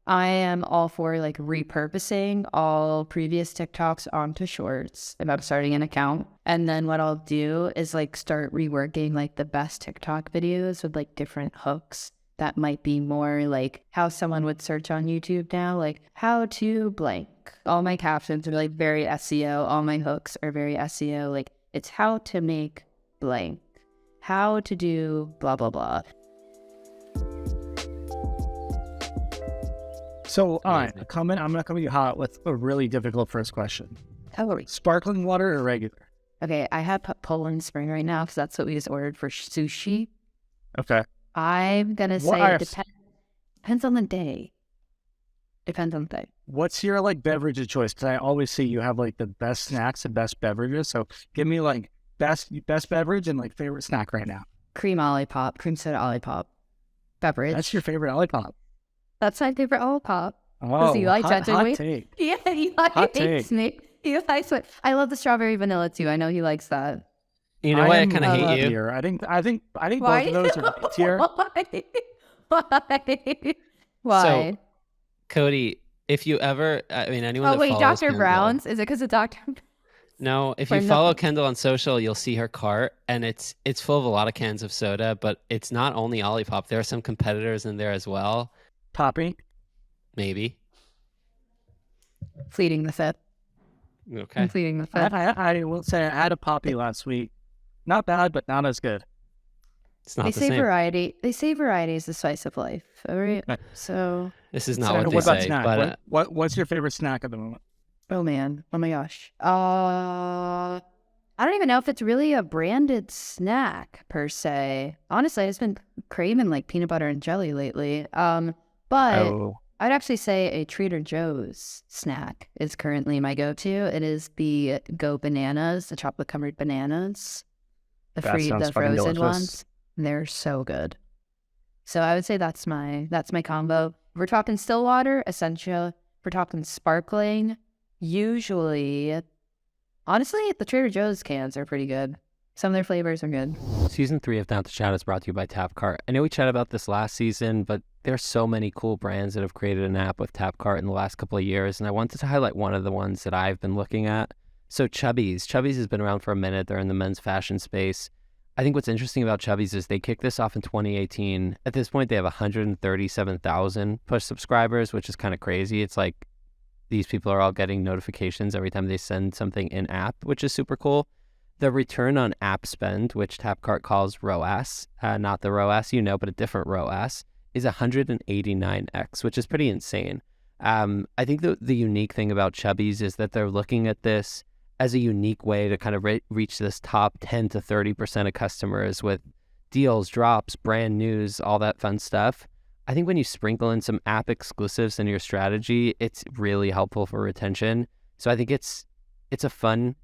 I am all for like repurposing all previous TikToks onto shorts if I'm starting an account. And then what I'll do is like start reworking like the best TikTok videos with like different hooks that might be more like how someone would search on YouTube now, like how to blank. All my captions are like very SEO. All my hooks are very SEO. Like it's how to make blank, how to do blah, blah, blah. So, all right, I'm going to come at you hot with a really difficult first question. Calories. Sparkling water or regular? Okay, I have Poland Spring right now because that's what we just ordered for sushi. Okay. I'm going to say it depends on the day. Depends on the day. What's your like beverage of choice? Because I always see you have like the best snacks and best beverages. So give me like best beverage and like favorite snack right now. Cream Olipop, cream soda Olipop. Beverage. That's your favorite Olipop. That's my favorite Olipop. Oh, Eli hot take. Yeah, Eli hates me. Eli likes it. I love the strawberry vanilla too. I know he likes that. You know why I kind of hate you? Tier. I think both of those are tier. Why? So, Cody, if you ever, I mean, anyone that follows Dr. Kendall, Brown's? Is it because of Dr. No, if you follow Kendall on social, you'll see her cart, and it's full of a lot of cans of soda, but it's not only Olipop. There are some competitors in there as well. Poppy? Maybe. Pleading the fifth. Okay. I'm pleading the fifth. I will say I had a Poppy last week. Not bad, but not as good. It's not the same. Variety. They say variety is the spice of life. All right. Right. So this is not so what they what about say. Snack? But what's your favorite snack at the moment? oh man. Oh my gosh. I don't even know if it's really a branded snack per se. Honestly, I've just been craving like peanut butter and jelly lately. But I'd actually say a Trader Joe's snack is currently my go-to. It is the Go Bananas, the chocolate covered bananas, the frozen ones. They're so good. So I would say that's my combo. If we're talking still water, Essentia. If we're talking sparkling, usually, honestly, the Trader Joe's cans are pretty good. Some of their flavors are good. Season 3 of Down to Chat is brought to you by Tapcart. I know we chatted about this last season, but there's so many cool brands that have created an app with Tapcart in the last couple of years, and I wanted to highlight one of the ones that I've been looking at. So Chubbies. Chubbies has been around for a minute. They're in the men's fashion space. I think what's interesting about Chubbies is they kicked this off in 2018. At this point, they have 137,000 push subscribers, which is kind of crazy. It's like these people are all getting notifications every time they send something in-app, which is super cool. The return on app spend, which Tapcart calls ROAS, not the ROAS but a different ROAS, is 189x, which is pretty insane. I think the unique thing about Chubbies is that they're looking at this as a unique way to kind of reach this top 10 to 30% of customers with deals, drops, brand news, all that fun stuff. I think when you sprinkle in some app exclusives in your strategy, it's really helpful for retention. So I think it's a fun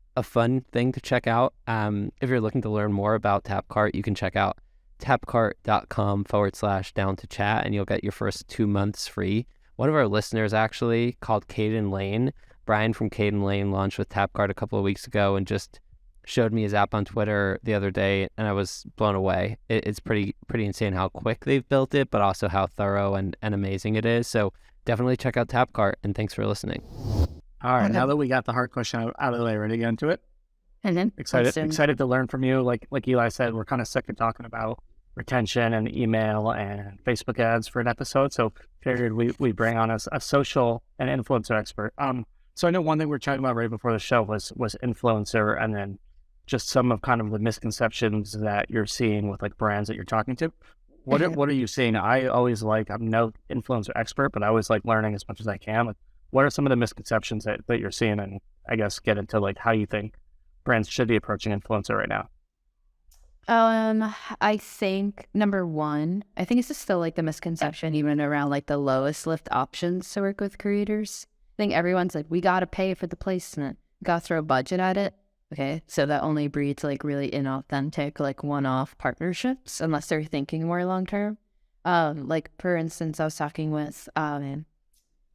thing to check out. If you're looking to learn more about Tapcart, you can check out tapcart.com/down to chat, and you'll get your first 2 months free. One of our listeners actually called Caden Lane. Brian from Caden Lane launched with Tapcart a couple of weeks ago and just showed me his app on Twitter the other day, and I was blown away. It's pretty insane how quick they've built it, but also how thorough and amazing it is. So definitely check out Tapcart, and thanks for listening. All right, now that we got the hard question out of the way, ready to get into it? And then Excited to learn from you. Like Eli said, we're kind of sick of talking about retention and email and Facebook ads for an episode, so figured we bring on a social and influencer expert. So I know one thing we were chatting about right before the show was influencer, and then just some of kind of the misconceptions that you're seeing with like brands that you're talking to. What are you seeing? I'm no influencer expert, but I always like learning as much as I can. Like, what are some of the misconceptions that you're seeing, and I guess get into like how you think brands should be approaching influencer right now? I think number one, I think it's just still like the misconception even around like the lowest lift options to work with creators. I think everyone's like, we got to pay for the placement, got to throw a budget at it. Okay, so that only breeds like really inauthentic, like one-off partnerships unless they're thinking more long-term. Like for instance, I was talking with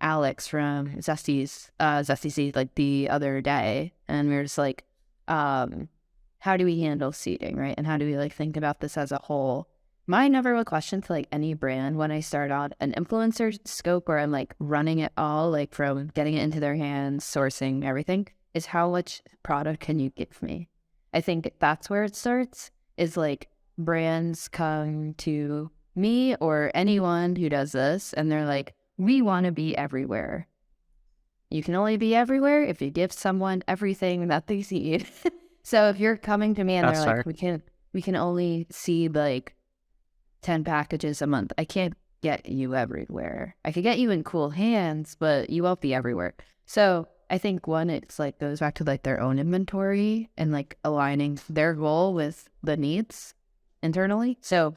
Alex from Zesty like the other day, and we were just like, how do we handle seating, right? And how do we like think about this as a whole? my number one question to like any brand when I start on an influencer scope where I'm like running it all, like from getting it into their hands, sourcing everything, is how much product can you give me? I think that's where it starts, is like brands come to me or anyone who does this and they're like, we want to be everywhere. You can only be everywhere if you give someone everything that they need. So if you're coming to me and That's they're like, fair. we can only see like 10 packages a month, I can't get you everywhere. I could get you in cool hands, but you won't be everywhere. So I think one, it's like goes back to like their own inventory and like aligning their goal with the needs internally. So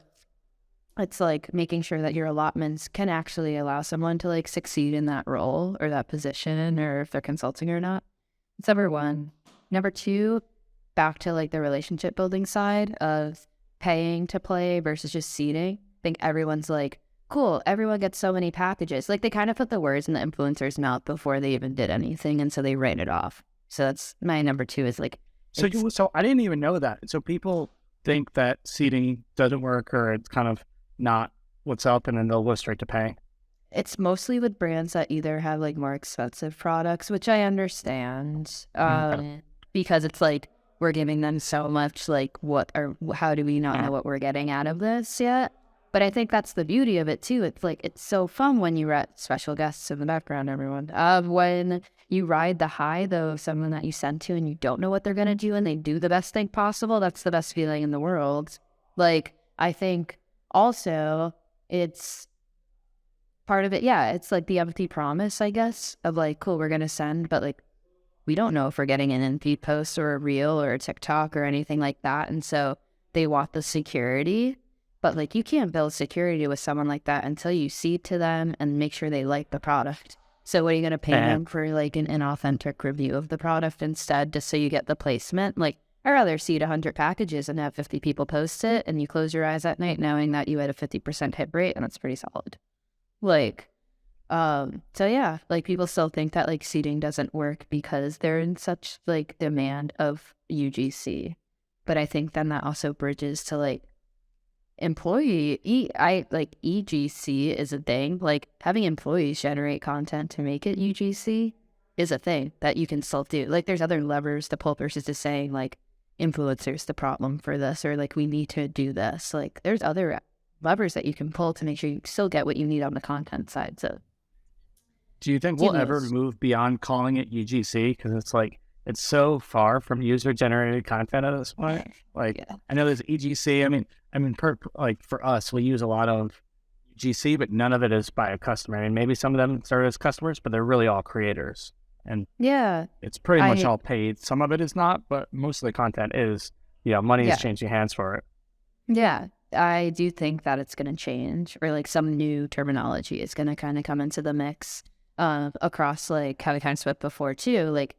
it's like making sure that your allotments can actually allow someone to like succeed in that role or that position, or if they're consulting or not. It's number one. Number two, back to like the relationship building side of paying to play versus just seeding. I think everyone's like, cool, everyone gets so many packages. Like they kind of put the words in the influencer's mouth before they even did anything. And so they write it off. So that's my number two, is like, So I didn't even know that. So people think that seeding doesn't work, or it's kind of not what's up, and then they'll go straight to paying. it's mostly with brands that either have like more expensive products, which I understand, because it's like we're giving them so much, like how do we not know what we're getting out of this yet? But I think that's the beauty of it too. It's like, it's so fun when you're at special guests in the background, everyone. When you ride the high though of someone that you send to and you don't know what they're going to do and they do the best thing possible, that's the best feeling in the world. Like, I think also it's part of it. Yeah, it's like the empty promise, I guess, of like, cool, we're going to send, but like, we don't know if we're getting an in-feed post or a reel or a TikTok or anything like that. And so they want the security. But like, you can't build security with someone like that until you seed to them and make sure they like the product. So what are you going to pay them for, like an inauthentic review of the product instead, just so you get the placement? Like, I'd rather seed 100 packages and have 50 people post it, and you close your eyes at night knowing that you had a 50% hit rate, and that's pretty solid. Like, so yeah, like people still think that like seeding doesn't work because they're in such like demand of UGC. But I think then that also bridges to like EGC is a thing. Like having employees generate content to make it UGC is a thing that you can still do. Like there's other levers to pull versus just saying like influencers the problem for this, or like we need to do this. Like there's other levers that you can pull to make sure you still get what you need on the content side. So do you think we'll ever move beyond calling it UGC? Because it's like, it's so far from user-generated content at this point. Like, yeah. I know there's EGC. I mean, for us, we use a lot of UGC, but none of it is by a customer. I mean, maybe some of them start as customers, but they're really all creators. And yeah, it's pretty much all paid. Some of it is not, but most of the content is, money is changing hands for it. Yeah, I do think that it's going to change, or like some new terminology is going to kind of come into the mix across like how we kind of spoke before too. Like,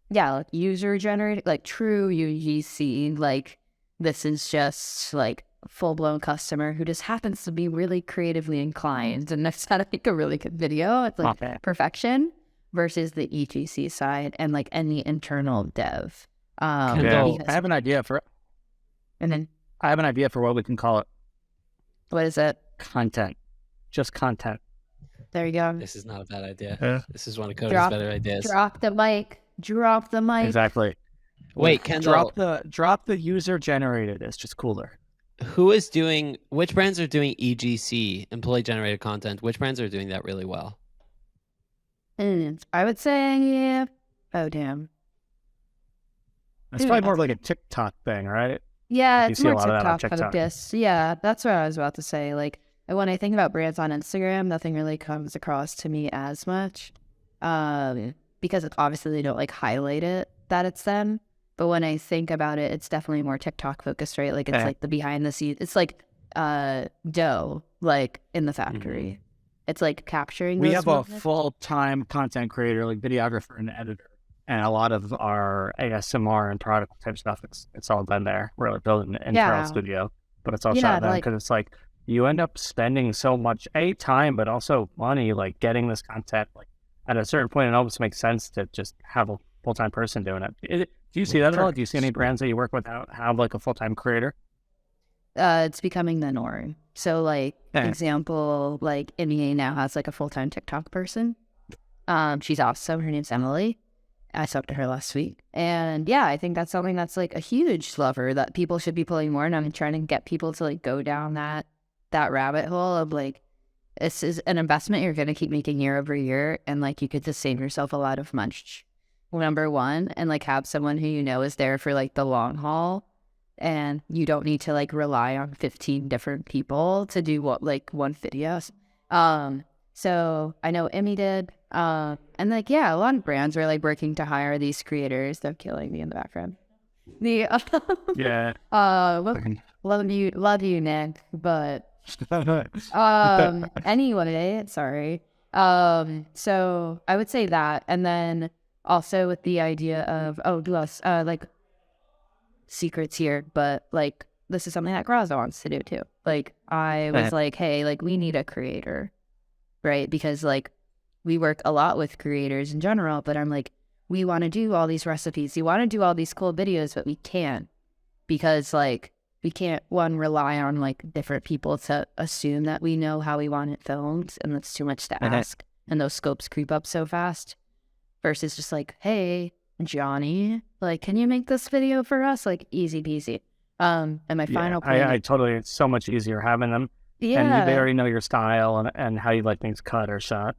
yeah, like user generated, like true UGC, like this is just like full blown customer who just happens to be really creatively inclined and knows how to make a really good video. It's like perfection versus the EGC side and like any internal dev. Kendall, I have an idea for what we can call it. What is it? Content. Just content. There you go. This is not a bad idea. Yeah. This is one of Cody's better ideas. Drop the mic. Exactly. Wait, Kendall. Drop the user generated. It's just cooler. Which brands are doing EGC, employee generated content? Which brands are doing that really well? I would say, oh damn. It's probably more of like a TikTok thing, right? Yeah, it's more TikTok focused. Yeah, that's what I was about to say. Like, when I think about brands on Instagram, nothing really comes across to me as much. Because obviously they don't like highlight it that it's them. But when I think about it, it's definitely more TikTok focused, right? Like it's like the behind the scenes. It's like dough, like in the factory. Mm-hmm. It's like capturing. We have a full-time content creator, like videographer and editor, and a lot of our ASMR and product type stuff. It's all done there. We're like building an internal studio, but it's all shot there because it's like you end up spending so much time, but also money, like getting this content. Like at a certain point, it almost makes sense to just have a full-time person doing it. Do you see that at all? Do you see any brands that you work with have like a full-time creator? it's becoming the norm. So like example, like MEA now has like a full-time TikTok person. She's awesome. Her name's Emily. I talked to her last week. And yeah, I think that's something that's like a huge lever that people should be pulling more. And I'm trying to get people to like go down that rabbit hole of like, this is an investment you're going to keep making year over year. And like, you could just save yourself a lot of money. Number one, and like have someone who you know is there for like the long haul. And you don't need to like rely on 15 different people to do what like one video. So I know Emmy did. And like, yeah, a lot of brands are like working to hire these creators. They're killing me in the background. Yeah. Love you, Nick. But anyway, sorry. So I would say that, and then also with the idea of like secrets here, but like this is something that Graza wants to do too. Like I was like, hey, like we need a creator, right? Because like we work a lot with creators in general, but I'm like, we want to do all these recipes, we want to do all these cool videos, but we can't, because like we can't rely on like different people to assume that we know how we want it filmed, and that's too much to ask, and those scopes creep up so fast, versus just like, hey Johnny, like, can you make this video for us? Like, easy peasy. And my final point, I totally, it's so much easier having them. Yeah. And they already know your style and how you like things cut or shot.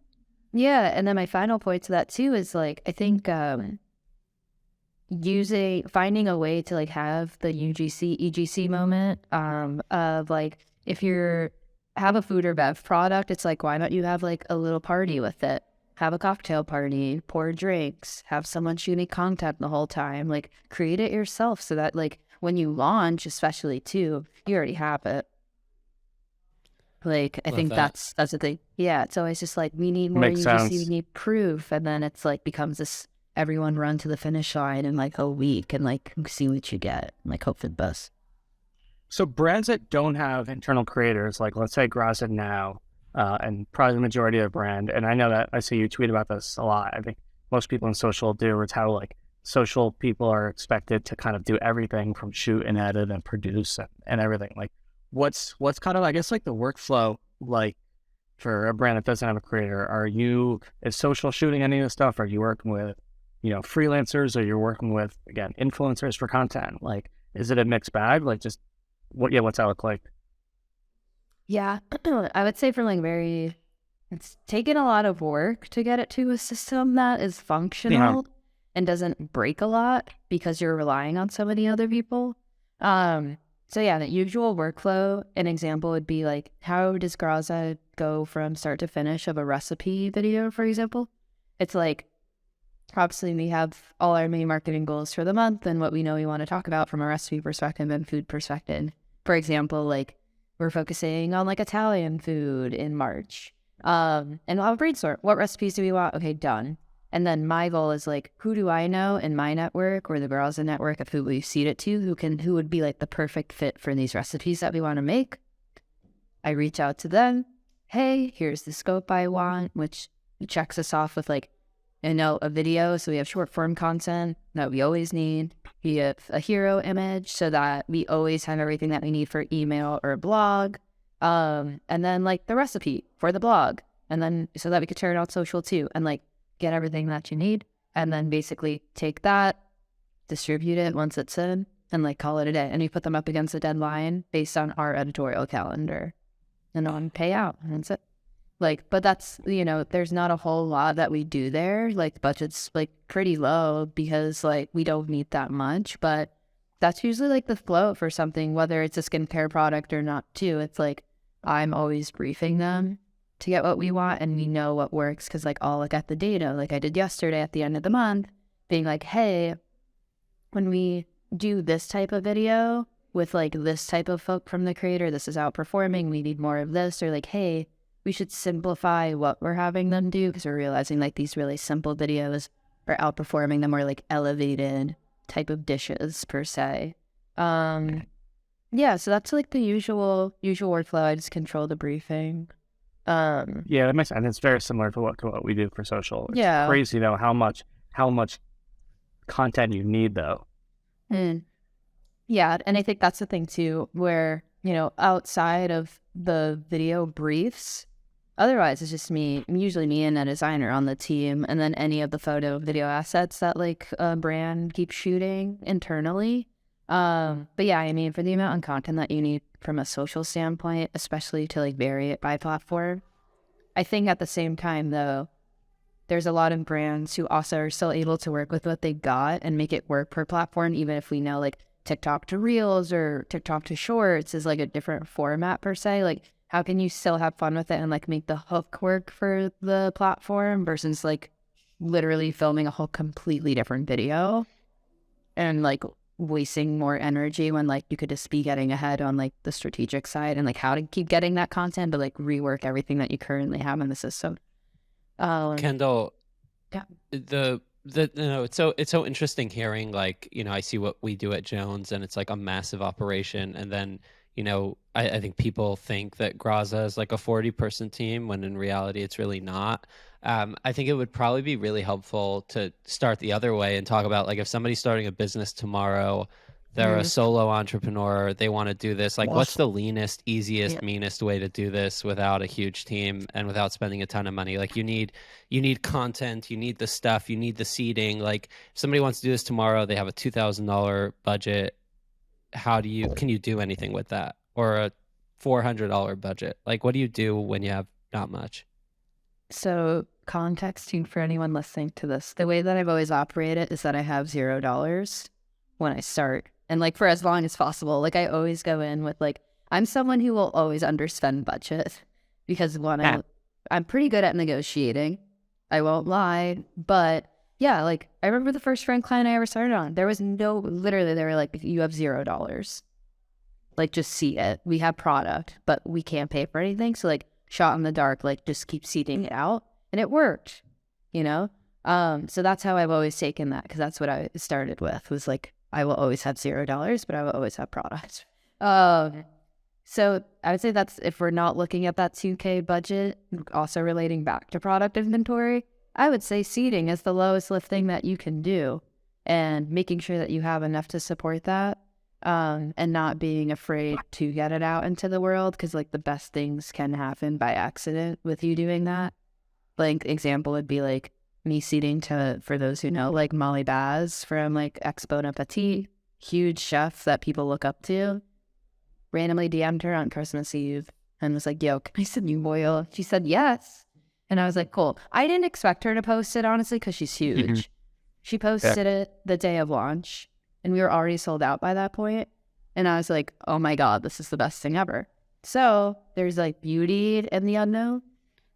Yeah. And then my final point to that too is like, I think finding a way to like have the UGC, EGC moment of like, if have a food or bev product, it's like, why don't you have like a little party with it? Have a cocktail party, pour drinks, have someone shooting content the whole time. Like, create it yourself so that, like, when you launch, especially too, you already have it. Like, I think that's the thing. Yeah, it's always just like, we need more UGC, we need proof, and then it's like becomes this everyone run to the finish line in like a week and like see what you get, and like hope for the best. So brands that don't have internal creators, like let's say Graza now, and probably the majority of the brand, and I know that I see you tweet about this a lot. I think most people in social do. It's how like social people are expected to kind of do everything from shoot and edit and produce and everything. Like, what's kind of, I guess, like the workflow like for a brand that doesn't have a creator? Is social shooting any of the stuff? Are you working with, freelancers? Or you're working with, again, influencers for content? Like, is it a mixed bag? Like, just what's that look like? Yeah, I would say for like it's taken a lot of work to get it to a system that is functional and doesn't break a lot because you're relying on so many other people. So yeah, the usual workflow, an example would be like, how does Graza go from start to finish of a recipe video, for example? It's like, obviously we have all our main marketing goals for the month and what we know we want to talk about from a recipe perspective and food perspective. For example, like, we're focusing on like Italian food in March. And I'll have a brainstorm. What recipes do we want? Okay, done. And then my goal is like, who do I know in my network or the Graza network of who we've seeded it to, who would be like the perfect fit for these recipes that we want to make? I reach out to them. Hey, here's the scope I want, which checks us off with like, a video. So we have short form content that we always need. We have a hero image so that we always have everything that we need for email or blog. And then like the recipe for the blog. And then so that we could turn it on social too and like get everything that you need. And then basically take that, distribute it once it's in, and like call it a day. And you put them up against a deadline based on our editorial calendar and on payout. And that's it. Like, but that's, there's not a whole lot that we do there. Like, the budget's like pretty low because like we don't need that much, but that's usually like the flow for something, whether it's a skincare product or not too. It's like, I'm always briefing them to get what we want and we know what works because like I'll look at the data like I did yesterday at the end of the month, being like, hey, when we do this type of video with like this type of folk from the creator, this is outperforming, we need more of this, or like, hey, we should simplify what we're having them do because we're realizing like these really simple videos are outperforming the more like elevated type of dishes per se. Yeah, so that's like the usual workflow. I just control the briefing. Yeah, that makes sense. And it's very similar to what we do for social. It's yeah, crazy though how much content you need though. Yeah, and I think that's the thing too, where outside of the video briefs, otherwise it's just usually me and a designer on the team, and then any of the photo video assets that like a brand keeps shooting internally. But yeah, I mean, for the amount of content that you need from a social standpoint, especially to like vary it by platform, I think at the same time though, there's a lot of brands who also are still able to work with what they got and make it work per platform, even if we know like TikTok to Reels or TikTok to Shorts is like a different format per se. Like, how can you still have fun with it and like make the hook work for the platform versus like literally filming a whole completely different video and like wasting more energy when like you could just be getting ahead on like the strategic side and like how to keep getting that content, but like rework everything that you currently have in the system. Kendall, yeah. It's so interesting hearing like, I see what we do at Jones and it's like a massive operation, and then I think people think that Graza is like a 40-person team when in reality it's really not. I think it would probably be really helpful to start the other way and talk about like if somebody's starting a business tomorrow, they're a solo entrepreneur, they want to do this, like what's the leanest, easiest, meanest way to do this without a huge team and without spending a ton of money? Like you need content, you need the stuff, you need the seating. Like if somebody wants to do this tomorrow, they have a $2,000 budget. Can you do anything with that? Or a $400 budget? Like what do you do when you have not much? So contexting for anyone listening to this, the way that I've always operated is that I have $0 when I start. And like for as long as possible, like I always go in with like, I'm someone who will always underspend budget because I'm pretty good at negotiating. I won't lie, but yeah, like I remember the first friend client I ever started on, there was literally they were like, you have $0. Like just see it. We have product, but we can't pay for anything. So like shot in the dark, like just keep seeding it out. And it worked, So that's how I've always taken that, because that's what I started with, was like, I will always have $0, but I will always have product. So I would say that's, if we're not looking at that 2K budget, also relating back to product inventory, I would say seeding is the lowest lifting that you can do, and making sure that you have enough to support that, and not being afraid to get it out into the world, because like the best things can happen by accident with you doing that. Like example would be like me seeding to, for those who know, like Molly Baz from like Expo and Petit, huge chef that people look up to. Randomly DM'd her on Christmas Eve and was like, yo, can I send you oil? She said yes. And I was like, cool. I didn't expect her to post it, honestly, because she's huge. Mm-hmm. She posted it the day of launch, and we were already sold out by that point. And I was like, oh my God, this is the best thing ever. So there's like beauty in the unknown.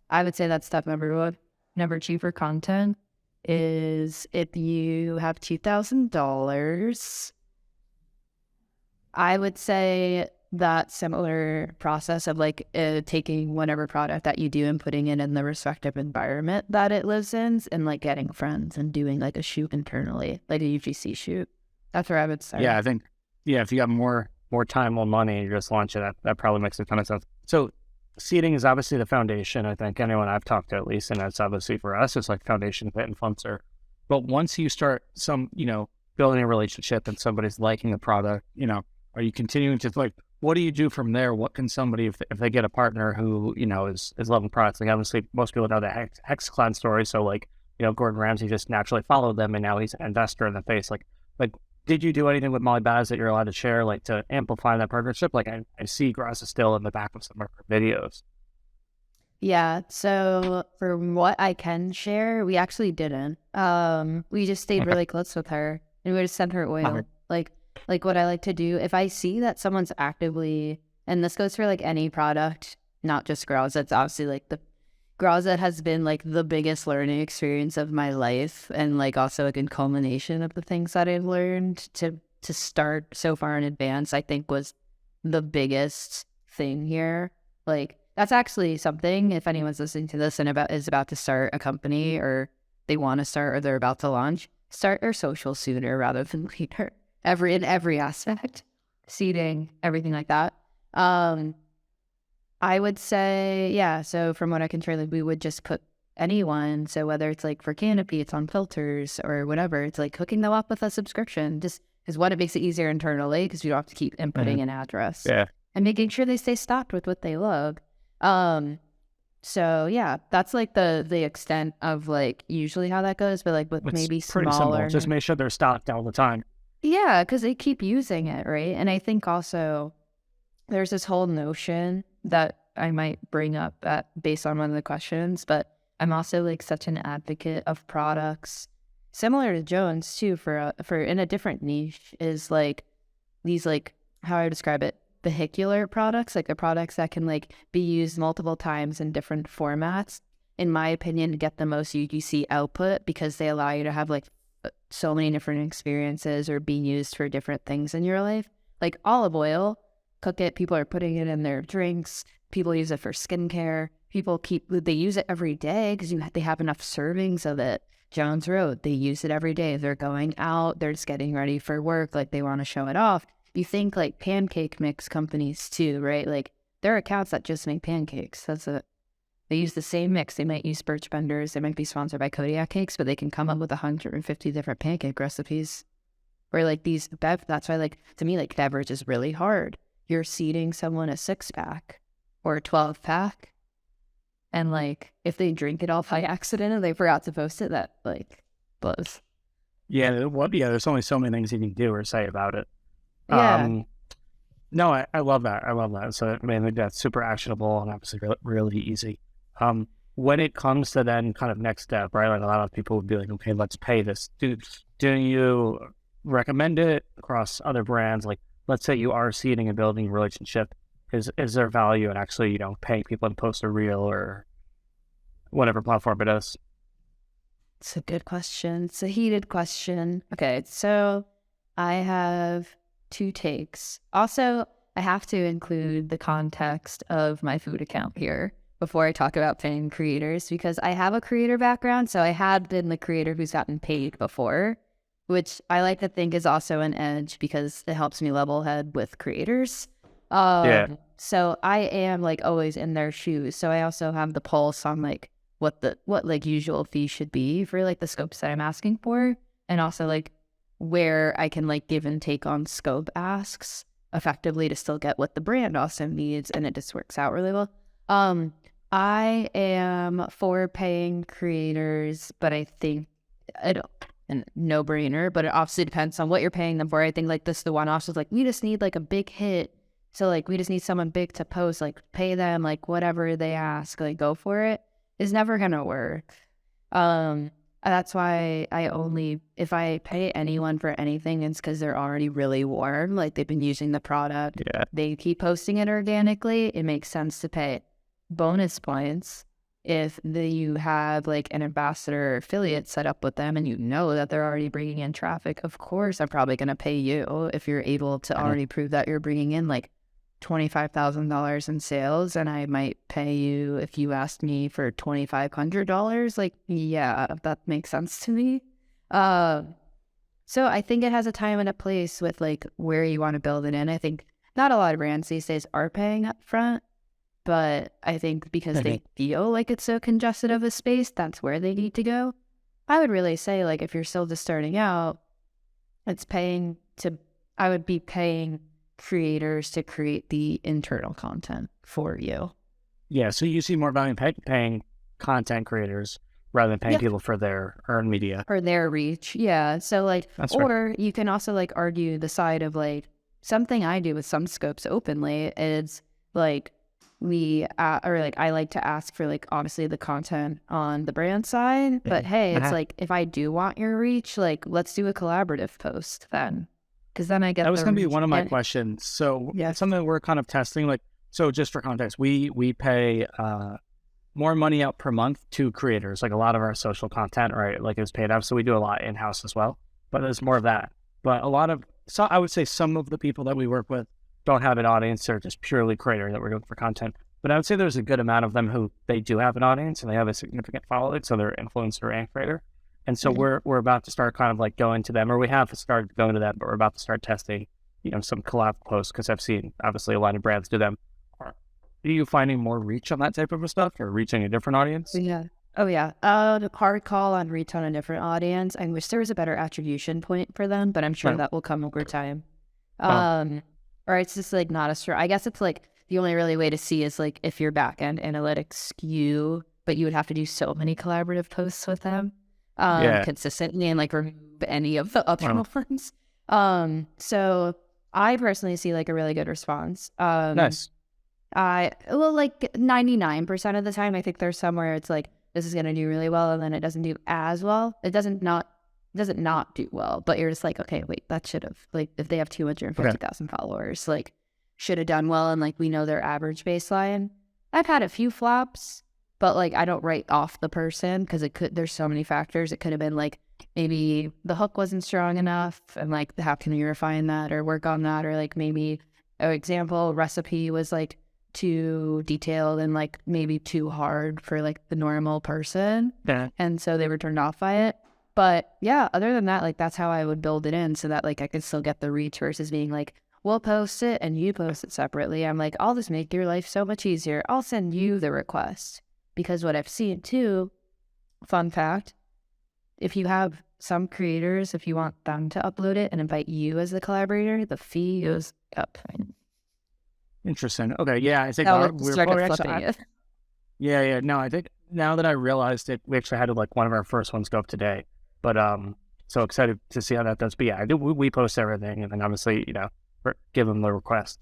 I would say that's step number one. Number two for content is if you have $2,000, I would say that similar process of like taking whatever product that you do and putting it in the respective environment that it lives in, and like getting friends and doing like a shoot internally, like a UGC shoot. That's where I would start. Yeah, I think, if you got more time, more money, you just launch it. That probably makes a ton of sense. So seeding is obviously the foundation. I think anyone I've talked to, at least, and that's obviously for us, it's like foundation for influencer. But once you start building a relationship and somebody's liking the product, are you continuing to like, what do you do from there? What can somebody, if they get a partner who, is loving products, like obviously most people know the Hex Clan story. So like, Gordon Ramsay just naturally followed them and now he's an investor in the face. Like, did you do anything with Molly Baz that you're allowed to share, like to amplify that partnership? Like I see Graza still in the back of some of her videos. Yeah. So for what I can share, we actually didn't. We just stayed really close with her, and we just sent her oil. Like what I like to do, if I see that someone's actively, and this goes for like any product, not just Graza, it's obviously like the Graza has been like the biggest learning experience of my life, and like also a good culmination of the things that I've learned to start so far in advance, I think was the biggest thing here. Like that's actually something, if anyone's listening to this and is about to start a company, or they want to start, or they're about to launch, start your social sooner rather than later. In every aspect, seeding, everything like that. I would say, yeah, so from what I can share, like we would just put anyone, so whether it's like for Canopy, it's on filters or whatever, it's like hooking them up with a subscription, just is what it makes it easier internally, because you don't have to keep inputting an address. Yeah. and making sure they stay stocked with what they love. So yeah, that's like the extent of like usually how that goes, but like with It's maybe pretty smaller. simple. Just make sure they're stocked all the time. Yeah, because they keep using it, right? And I think also there's this whole notion that I might bring up based on one of the questions, but I'm also like such an advocate of products similar to Jones too, for in a different niche, is like these, like, how I describe it, vehicular products, like the products that can like be used multiple times in different formats, in my opinion, to get the most UGC output, because they allow you to have like so many different experiences or be used for different things in your life. Like olive oil, cook it, people are putting it in their drinks, people use it for skincare, they use it every day because they have enough servings of it. Jones Road, they use it every day. They're going out, they're just getting ready for work, like they want to show it off. You think like pancake mix companies too, right? Like there are accounts that just make pancakes. That's it. They use the same mix. They might use Birch Benders. They might be sponsored by Kodiak Cakes, but they can come up with 150 different pancake recipes. Or like these that's why, like, to me, like beverage is really hard. You're seeding someone a 6-pack or a 12-pack. And like, if they drink it all by accident and they forgot to post it, that like blows. Yeah, there's only so many things you can do or say about it. Yeah. No, I love that. I love that. So, I mean, I think that's super actionable and obviously really, really easy. When it comes to then kind of next step, right? Like a lot of people would be like, okay, let's pay this. Do you recommend it across other brands? Like, let's say you are seeding and building a relationship. Is there value in actually, paying people to post a reel or whatever platform it is? It's a good question. It's a heated question. Okay, so I have 2 takes. Also, I have to include the context of my food account here before I talk about paying creators, because I have a creator background, so I had been the creator who's gotten paid before, which I like to think is also an edge because it helps me level head with creators. So I am like always in their shoes. So I also have the pulse on like what like usual fee should be for like the scopes that I'm asking for, and also like where I can like give and take on scope asks effectively to still get what the brand also needs, and it just works out really well. I am for paying creators, but I think a no-brainer, but it obviously depends on what you're paying them for. I think like this, the one-offs is like, we just need like a big hit. So like, we just need someone big to post, like pay them like whatever they ask, like go for it, is never going to work. That's why if I pay anyone for anything, it's because they're already really warm. Like they've been using the product. Yeah. They keep posting it organically. It makes sense to pay bonus points if you have like an ambassador or affiliate set up with them and you know that they're already bringing in traffic. Of course, I'm probably going to pay you if you're able to already prove that you're bringing in like $25,000 in sales, and I might pay you if you asked me for $2,500. Like, yeah, that makes sense to me. So I think it has a time and a place with like where you want to build it in. I think not a lot of brands these days are paying up front, but I think because they feel like it's so congested of a space, that's where they need to go. I would really say like if you're still just starting out, I would be paying creators to create the internal content for you. Yeah, so you see more value in paying content creators rather than paying people for their earned media. Or their reach, yeah. So like, That's or you can also like argue the side of like, something I do with some scopes openly is like, I like to ask for like obviously the content on the brand side, but hey, it's like if I do want your reach, like let's do a collaborative post then, because then I get that was going to be reach. one of my questions. So Yes. something that we're kind of testing, like, so just for context, we pay more money out per month to creators, like a lot of our social content, right? Like it's paid up, so we do a lot in house as well, but there's more of that. But I would say some of the people that we work with don't have an audience; they're just purely creator that we're doing for content. But I would say there's a good amount of them who they do have an audience and they have a significant following, so they're influencer and creator. And so we're about to start kind of like going to them, or we have started going to them, but we're about to start testing, some collab posts because I've seen obviously a lot of brands do them. Are you finding more reach on that type of stuff, or reaching a different audience? Yeah. Oh yeah. Hard call on reach on a different audience. I wish there was a better attribution point for them, but I'm sure that will come over time. or it's just like not a strong. I guess it's like the only really way to see is like if your backend analytics skew, but you would have to do so many collaborative posts with them consistently and like remove any of the optional ones. So I personally see like a really good response. Nice. Like 99% of the time, I think there's somewhere it's like this is gonna do really well, and then it doesn't do as well. It doesn't not do well, but you're just like, okay, wait, that should have, like, if they have 250,000 followers, like, should have done well, and like we know their average baseline. I've had a few flops, but like I don't write off the person because there's so many factors. It could have been like maybe the hook wasn't strong enough, and like how can you refine that or work on that, or like maybe an example recipe was like too detailed and like maybe too hard for like the normal person, and so they were turned off by it. But yeah, other than that, like that's how I would build it in so that like I could still get the reach versus being like, we'll post it and you post it separately. I'm like, I'll just make your life so much easier. I'll send you the request. Because what I've seen too, fun fact, if you have some creators, if you want them to upload it and invite you as the collaborator, the fee goes up. Interesting. Okay, yeah, I think we're flipping it. Yeah. No, I think now that I realized it, we actually had like one of our first ones go up today. But so excited to see how that does. But yeah, I do. We post everything, and then obviously, give them the request.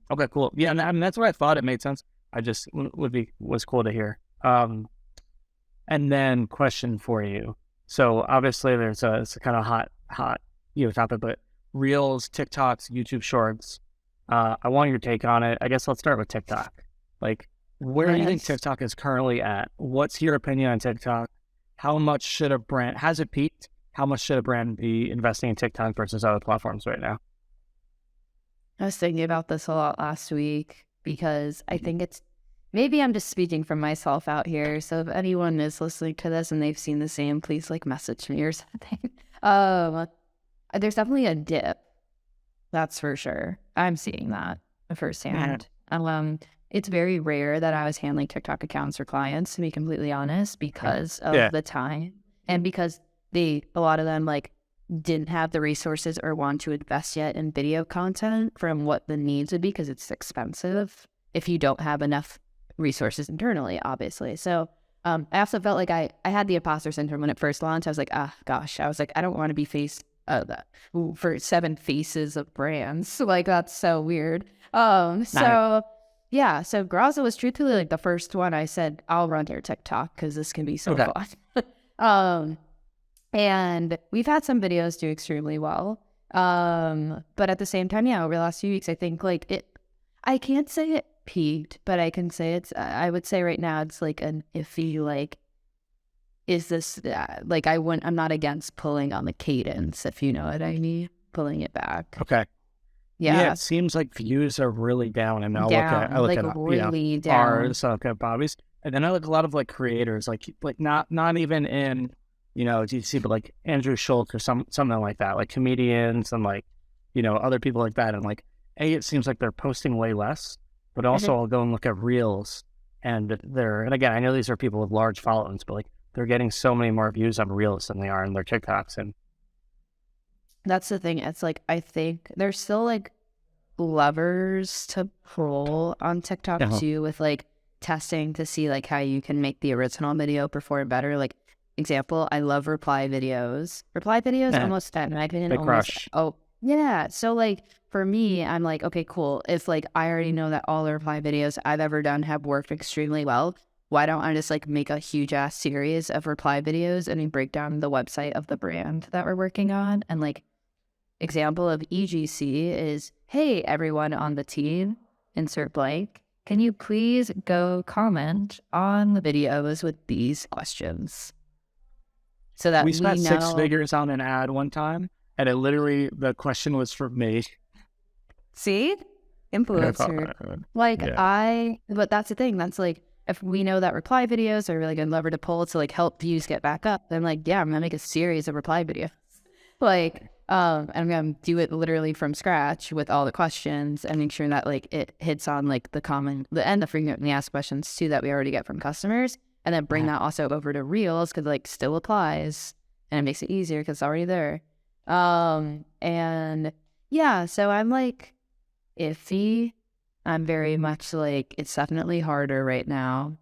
Okay, cool. Yeah, and I mean that's what I thought. It made sense. I just was cool to hear. And then question for you. So obviously it's a kind of hot topic, but Reels, TikToks, YouTube Shorts. I want your take on it. I guess let's start with TikTok. Like, where do you think TikTok is currently at? What's your opinion on TikTok? How much should a brand, has it peaked? How much should a brand be investing in TikTok versus other platforms right now? I was thinking about this a lot last week because I think maybe I'm just speaking for myself out here. So if anyone is listening to this and they've seen the same, please like message me or something. There's definitely a dip. That's for sure. I'm seeing that firsthand. It's very rare that I was handling TikTok accounts for clients, to be completely honest, because of the time and because a lot of them like didn't have the resources or want to invest yet in video content from what the needs would be, because it's expensive if you don't have enough resources internally, obviously. So I also felt like I had the imposter syndrome when it first launched. I was like, gosh, I was like, I don't want to be for 7 faces of brands. Like, that's so weird. So Graza was truthfully like the first one I said, I'll run your TikTok because this can be so fun. And we've had some videos do extremely well. But at the same time, over the last few weeks, I think like I can't say it peaked, but I can say I would say right now it's like an iffy, like, is this, like I'm not against pulling on the cadence, if you know what I mean, pulling it back. Okay. Yeah, it seems like views are really down, and I look at really down. Ours, I look at Bobby's, and then I look at a lot of like creators, like not even in GC, but like Andrew Schultz or something like that, like comedians and like other people like that, and like it seems like they're posting way less, but also I'll go and look at Reels, and again I know these are people with large followings, but like they're getting so many more views on Reels than they are in their TikToks, and that's the thing. It's like, I think there's still like levers to pull on TikTok too, with like testing to see like how you can make the original video perform better. Like, example, I love reply videos. Almost, in my opinion, crush. Oh yeah. So like for me, I'm like, okay, cool. If like I already know that all the reply videos I've ever done have worked extremely well, why don't I just like make a huge ass series of reply videos and we break down the website of the brand that we're working on? And like, example of EGC is, hey, everyone on the team, insert blank, can you please go comment on the videos with these questions? So that we spent 6 figures on an ad one time, and it literally, the question was for me. See? Influencer. But that's the thing. That's like, if we know that reply videos are a really good lever to pull to like help views get back up, then like, I'm going to make a series of reply videos. Like, I'm going to do it literally from scratch with all the questions and make sure that like it hits on like the frequently asked questions too that we already get from customers, and then bring that also over to Reels because like still applies and it makes it easier because it's already there. So I'm like, iffy. I'm very much like, it's definitely harder right now.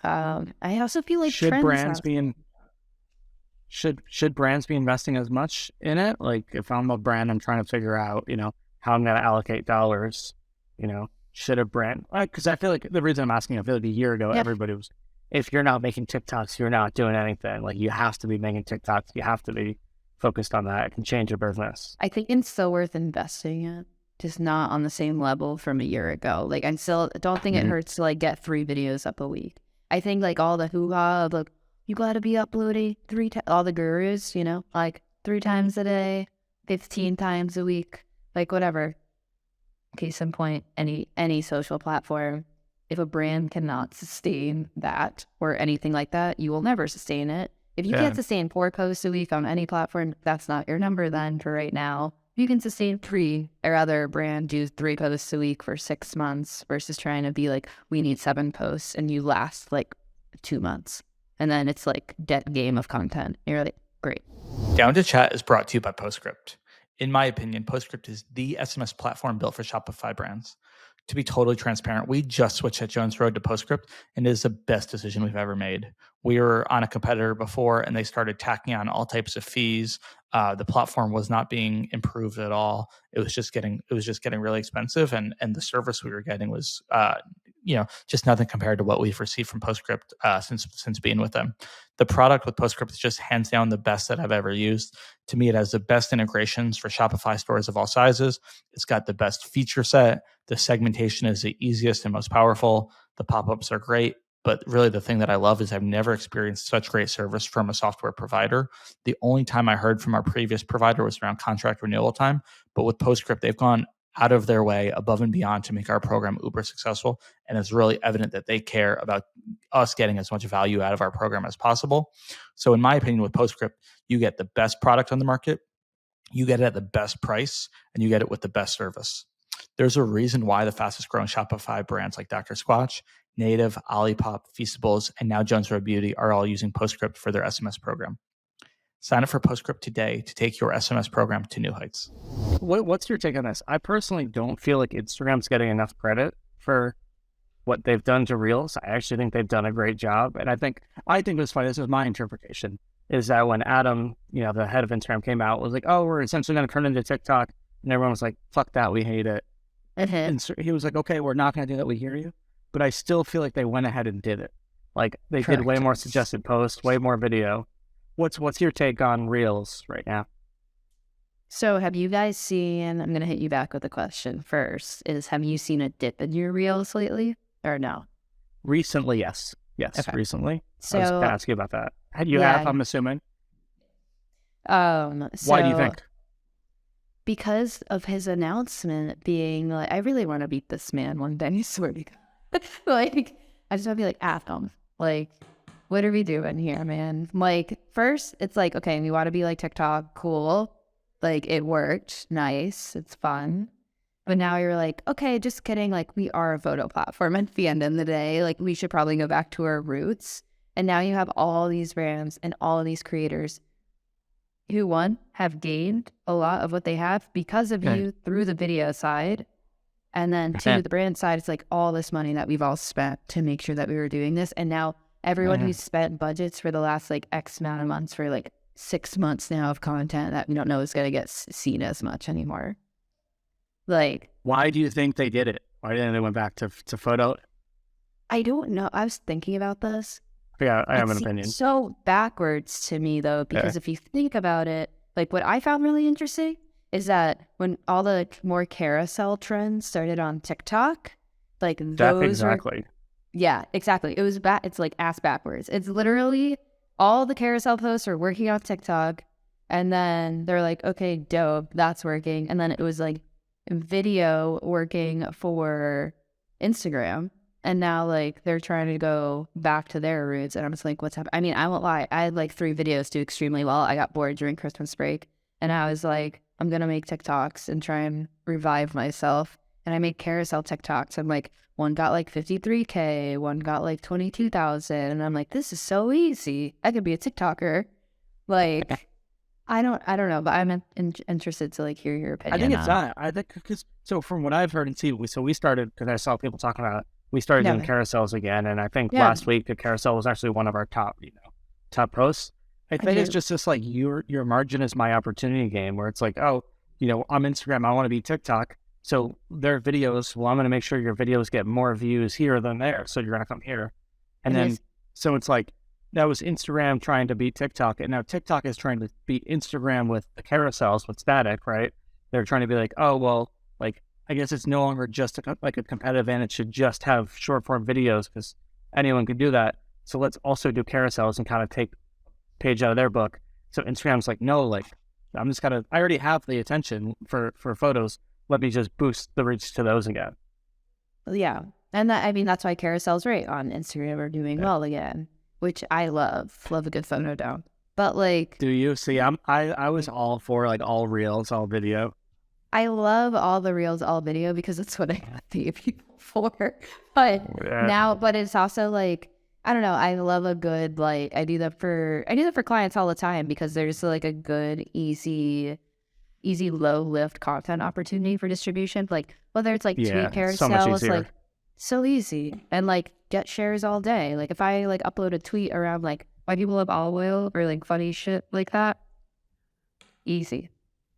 I also feel like Should trends brands have... be in? Should brands be investing as much in it? Like, if I'm a brand, I'm trying to figure out, how I'm going to allocate dollars. Should a brand? Because I feel like the reason I'm asking, I feel like a year ago, Yeah. everybody was, if you're not making TikToks, you're not doing anything. Like, you have to be making TikToks. You have to be focused on that. It can change your business. I think it's still worth investing in, just not on the same level from a year ago. Like, I still don't think it hurts to like get 3 videos up a week. I think like all the hoo-ha of like, you got to be uploading all the gurus, like 3 times a day, 15 times a week, like whatever. Case in point, any social platform, if a brand cannot sustain that or anything like that, you will never sustain it. If you can't sustain 4 posts a week on any platform, that's not your number then for right now. You can sustain 3, or rather a brand do 3 posts a week for 6 months versus trying to be like, we need 7 posts, and you last like 2 months. And then it's like dead game of content. You're like, great. Down to Chat is brought to you by Postscript. In my opinion, Postscript is the SMS platform built for Shopify brands. To be totally transparent, we just switched at Jones Road to Postscript, and it is the best decision we've ever made. We were on a competitor before, and they started tacking on all types of fees. The platform was not being improved at all. It was just getting really expensive, and the service we were getting was just nothing compared to what we've received from Postscript since being with them. The product with Postscript is just hands down the best that I've ever used. To me, it has the best integrations for Shopify stores of all sizes. It's got the best feature set. The segmentation is the easiest and most powerful. The pop-ups are great. But really the thing that I love is I've never experienced such great service from a software provider. The only time I heard from our previous provider was around contract renewal time. But with Postscript, they've gone out of their way above and beyond to make our program uber successful. And it's really evident that they care about us getting as much value out of our program as possible. So in my opinion, with Postscript, you get the best product on the market, you get it at the best price, and you get it with the best service. There's a reason why the fastest growing Shopify brands like Dr. Squatch, Native, Olipop, Feastables, and now Jones Road Beauty are all using Postscript for their SMS program. Sign up for Postscript today to take your SMS program to new heights. What's your take on this? I personally don't feel like Instagram's getting enough credit for what they've done to Reels. I actually think they've done a great job. And I think what's funny, this is my interpretation, is that when Adam, the head of Instagram, came out, was like, oh, we're essentially going to turn into TikTok. And everyone was like, fuck that, we hate it. And so he was like, okay, we're not going to do that, we hear you. But I still feel like they went ahead and did it. Like, they did way more suggested posts, way more video. What's your take on Reels right now? So have you guys seen, I'm going to hit you back with a question first, have you seen a dip in your Reels lately or no? Recently, yes. Yes, okay. Recently. So, I was going to ask you about that. You have, I'm assuming? Why do you think? Because of his announcement being like, I really want to beat this man one day, I swear to God. Like, I just want to be like, Atom, like, what are we doing here, man? Like, first, it's like, okay, we want to be like TikTok, cool. Like, it worked, nice, it's fun. But now you're like, okay, just kidding. Like, we are a photo platform at the end of the day. Like, we should probably go back to our roots. And now you have all these brands and all of these creators who, one, have gained a lot of what they have because of you through the video side. And then two, the brand side, it's like all this money that we've all spent to make sure that we were doing this. And now everyone who's spent budgets for the last like X amount of months for like 6 months now of content that we don't know is going to get seen as much anymore. Like, why do you think they did it? Why didn't they went back to photo? I don't know. I was thinking about this. Yeah, I have an opinion. So backwards to me though, because if you think about it, like what I found really interesting is that when all the more carousel trends started on TikTok, like those yeah, exactly. It was it's like ass backwards. It's literally all the carousel posts are working on TikTok, and then they're like, okay, dope, that's working. And then it was like video working for Instagram. And now like they're trying to go back to their roots. And I'm just like, what's happening? I mean, I won't lie. I had like 3 videos do extremely well. I got bored during Christmas break. And I was like, I'm going to make TikToks and try and revive myself. And I made carousel TikToks. I'm like, one got like 53K, one got like 22,000. And I'm like, this is so easy. I could be a TikToker. Like, I don't know, but I'm interested to like hear your opinion. I think it's on. not. I think because so from what I've heard and seen, we started because I saw people talking about it. We started doing carousels again, and I think last week the carousel was actually one of our top posts. I think it's just this like your margin is my opportunity game where it's like, oh, I'm Instagram, I want to be TikTok. So their videos, well, I'm going to make sure your videos get more views here than there. So you're going to come here. And then, so it's like, that was Instagram trying to beat TikTok. And now TikTok is trying to beat Instagram with the carousels, with static, right? They're trying to be like, oh, well, like, I guess it's no longer just a competitive and it should just have short form videos because anyone can do that. So let's also do carousels and kind of take page out of their book. So Instagram's like, no, like, I already have the attention for photos. Let me just boost the reach to those again. Yeah. And that's why carousels right on Instagram are doing well again, which I love a good photo down. But like, do you see? I was all for like all reels, all video. I love all the reels, all video because it's what I got the people for. But but it's also like, I don't know. I love a good like I do that for clients all the time because there's like a good easy low lift content opportunity for distribution. Like whether it's like tweet carousels, like so easy and like get shares all day. Like if I like upload a tweet around like why people love olive oil or like funny shit like that, easy.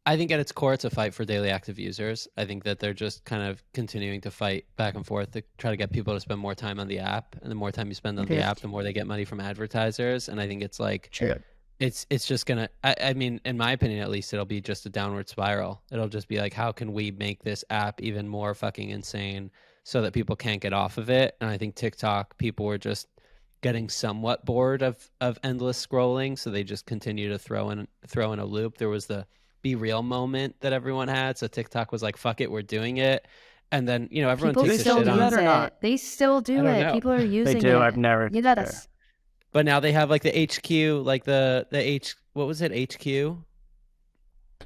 I think at its core, it's a fight for daily active users. I think that they're just kind of continuing to fight back and forth to try to get people to spend more time on the app. And the more time you spend on the app, the more they get money from advertisers. And I think it's like, it's just going to, I mean, in my opinion, at least, it'll be just a downward spiral. It'll just be like, how can we make this app even more fucking insane so that people can't get off of it? And I think TikTok, people were just getting somewhat bored of endless scrolling. So they just continue to throw in a loop. There was the Be Real moment that everyone had. So TikTok was like, fuck it, we're doing it. And then, everyone takes a shit on it. Or not. They still do it. People are using it. They do. I've never. But now they have like the HQ, like the what was it? HQ?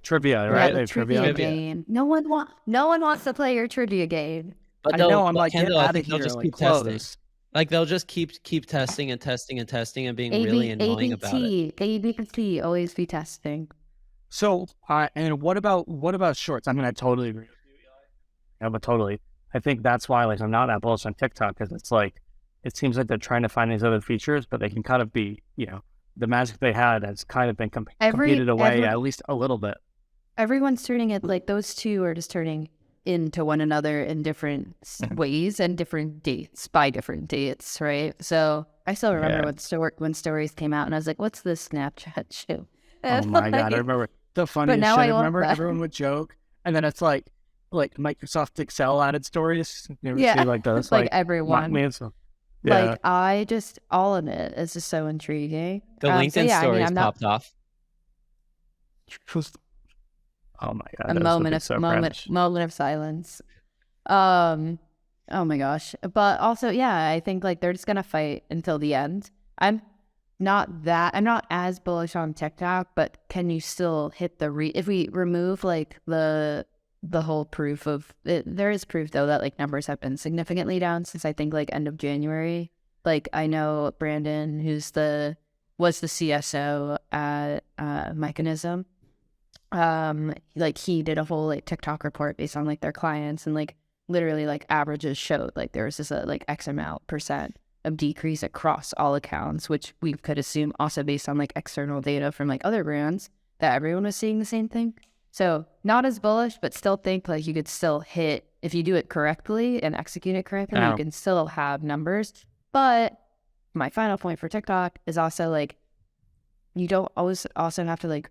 Trivia, right? Yeah, trivia game. No one wants to play your trivia game. But I'm like, Kendall, I think they'll just keep testing. Like they'll just keep testing and testing and testing and being really annoying about it. ABC, always be testing. So, and what about shorts? I mean, I totally agree with you, Eli. Yeah, but totally. I think that's why, like, I'm not that bullish on TikTok because it's like, it seems like they're trying to find these other features, but they can kind of be, the magic they had has kind of been competed away at least a little bit. Everyone's turning it, like, those two are just turning into one another in different ways and different dates, by different dates, right? So I still remember when stories came out and I was like, what's this Snapchat show? Oh my God, I remember the funniest shit. I remember everyone would joke, and then it's like Microsoft Excel added stories. You ever see like those? Like everyone. Like I just all of it is just so intriguing. The LinkedIn stories popped off. Oh my God! A moment of silence. Oh my gosh! But also, I think like they're just gonna fight until the end. I'm not as bullish on TikTok, but can you still hit the if we remove like the whole proof of it, there is proof though that like numbers have been significantly down since I think like end of January. Like I know Brandon, who's was the CSO at Mechanism. Like he did a whole like TikTok report based on like their clients and like literally like averages showed like there was just a like X amount % of decrease across all accounts, which we could assume also based on like external data from like other brands that everyone was seeing the same thing. So not as bullish, but still think like you could still hit if you do it correctly and execute it correctly, you can still have numbers. But my final point for TikTok is also like you don't always also have to like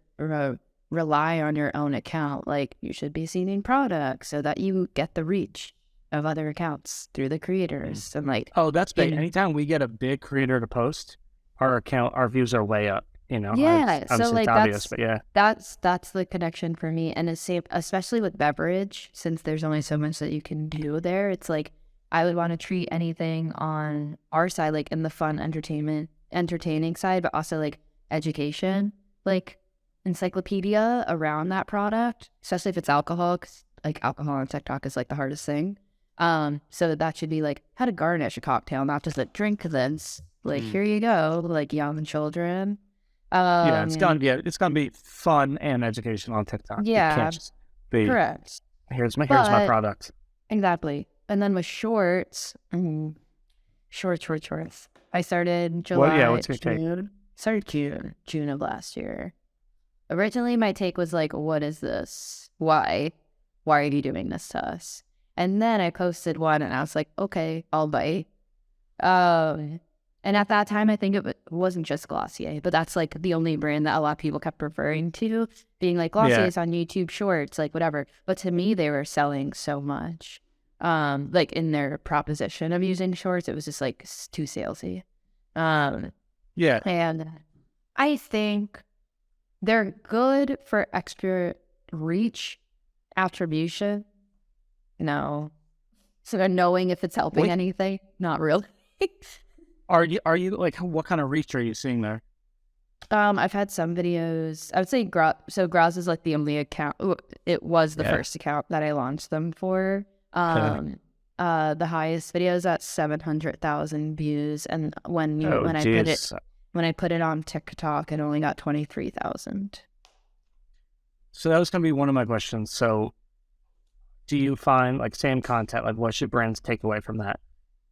rely on your own account. Like you should be seeding products so that you get the reach of other accounts through the creators and like that's big. Anytime we get a big creator to post, our views are way up. So like obvious, but that's the connection for me. And it's same, especially with beverage, since there's only so much that you can do there. It's like I would want to treat anything on our side like in the fun entertaining side, but also like education, like encyclopedia around that product, especially if it's alcohol, 'cause like alcohol on TikTok is like the hardest thing. So that should be like how to garnish a cocktail, not just like drink this. Like here you go, like young children. Yeah, it's gonna be fun and educational on TikTok. It Yeah, can't just be correct. here's my But product. exactly. And then with shorts, shorts. I started What's your take? June of last year. Originally, my take was like, what is this? Why? Why are you doing this to us? And then I posted one and I was like, okay, I'll bite. And at that time, I think it wasn't just Glossier, but that's like the only brand that a lot of people kept referring to, being like Glossier's on YouTube Shorts, like whatever. But to me, they were selling so much. Like in their proposition of using shorts, it was just like too salesy. Yeah. And I think they're good for extra reach, attribution. No. So knowing if it's helping anything, not really. Are you like, what kind of reach are you seeing there? I've had some videos. I would say Graza is like the only account. It was the first account that I launched them for. The highest video is at 700,000 views, and when I put it on TikTok, it only got 23,000. So that was gonna be one of my questions. So, do you find like same content? Like, what should brands take away from that?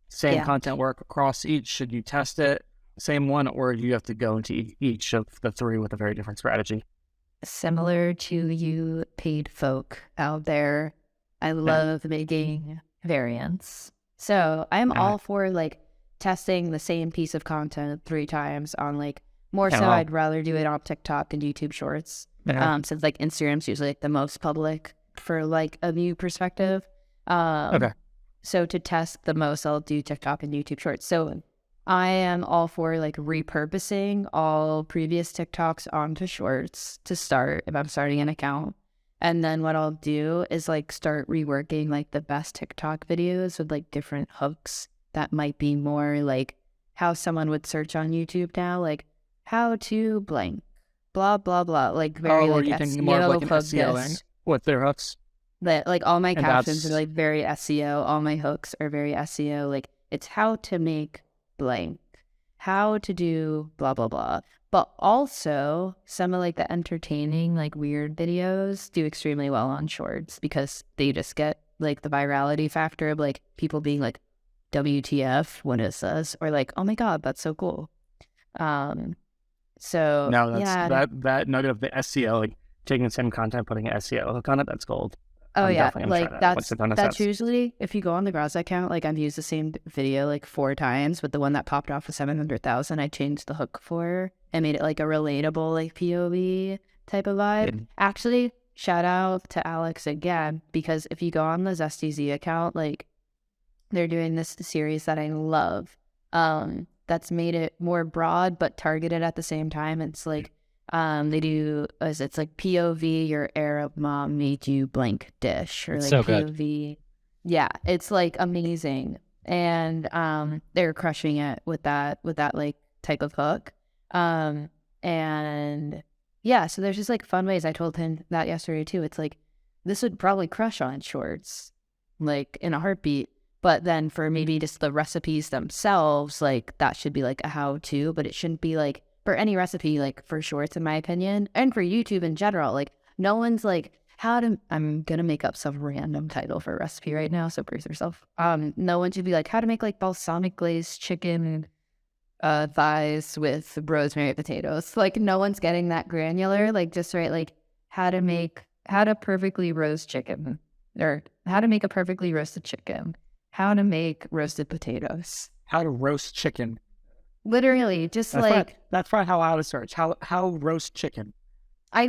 Same content work across each? Should you test it? Same one, or do you have to go into each of the three with a very different strategy? Similar to you paid folk out there, I love making variants. So I'm all for like testing the same piece of content 3 times on like more so I'd rather do it on TikTok and YouTube Shorts. Since like Instagram's usually like the most public for like a view perspective. So to test the most, I'll do TikTok and YouTube Shorts. So I am all for like repurposing all previous TikToks onto Shorts to start if I'm starting an account. And then what I'll do is like start reworking like the best TikTok videos with like different hooks that might be more like how someone would search on YouTube now, like how to blank, blah, blah, blah. Like very like SEO more of like an focused. SEO with their hooks? That like all my captions are like very SEO. All my hooks are very SEO. Like it's how to make blank, how to do blah, blah, blah. But also some of like the entertaining, like weird videos do extremely well on Shorts because they just get like the virality factor of like people being like, WTF, what is this? Or like, oh my God, that's so cool. So now that's that nugget of the SEO, like taking the same content, putting an SEO hook on it, that's gold. Oh yeah, like that's usually if you go on the Graza account, like I've used the same video like 4 times, but the one that popped off was 700,000. I changed the hook for and made it like a relatable like POV type of vibe. Actually, shout out to Alex again because if you go on the Zesty Z account, like they're doing this series that I love. That's made it more broad but targeted at the same time. It's like they do it's like POV your Arab mom made you blank dish or like so POV good. Yeah, it's like amazing. And they're crushing it with that like type of hook. And yeah, so there's just like fun ways. I told him that yesterday too. It's like this would probably crush on Shorts like in a heartbeat. But then for maybe just the recipes themselves, like that should be like a how-to, but it shouldn't be like for any recipe, like for Shorts, in my opinion, and for YouTube in general. Like no one's like, I'm going to make up some random title for a recipe right now, so brace yourself. No one should be like, how to make like balsamic glazed chicken thighs with rosemary potatoes. Like no one's getting that granular. Like just write like how to perfectly roast chicken or how to make a perfectly roasted chicken. How to make roasted potatoes. How to roast chicken. Literally, just that's probably how I would search. How roast chicken. I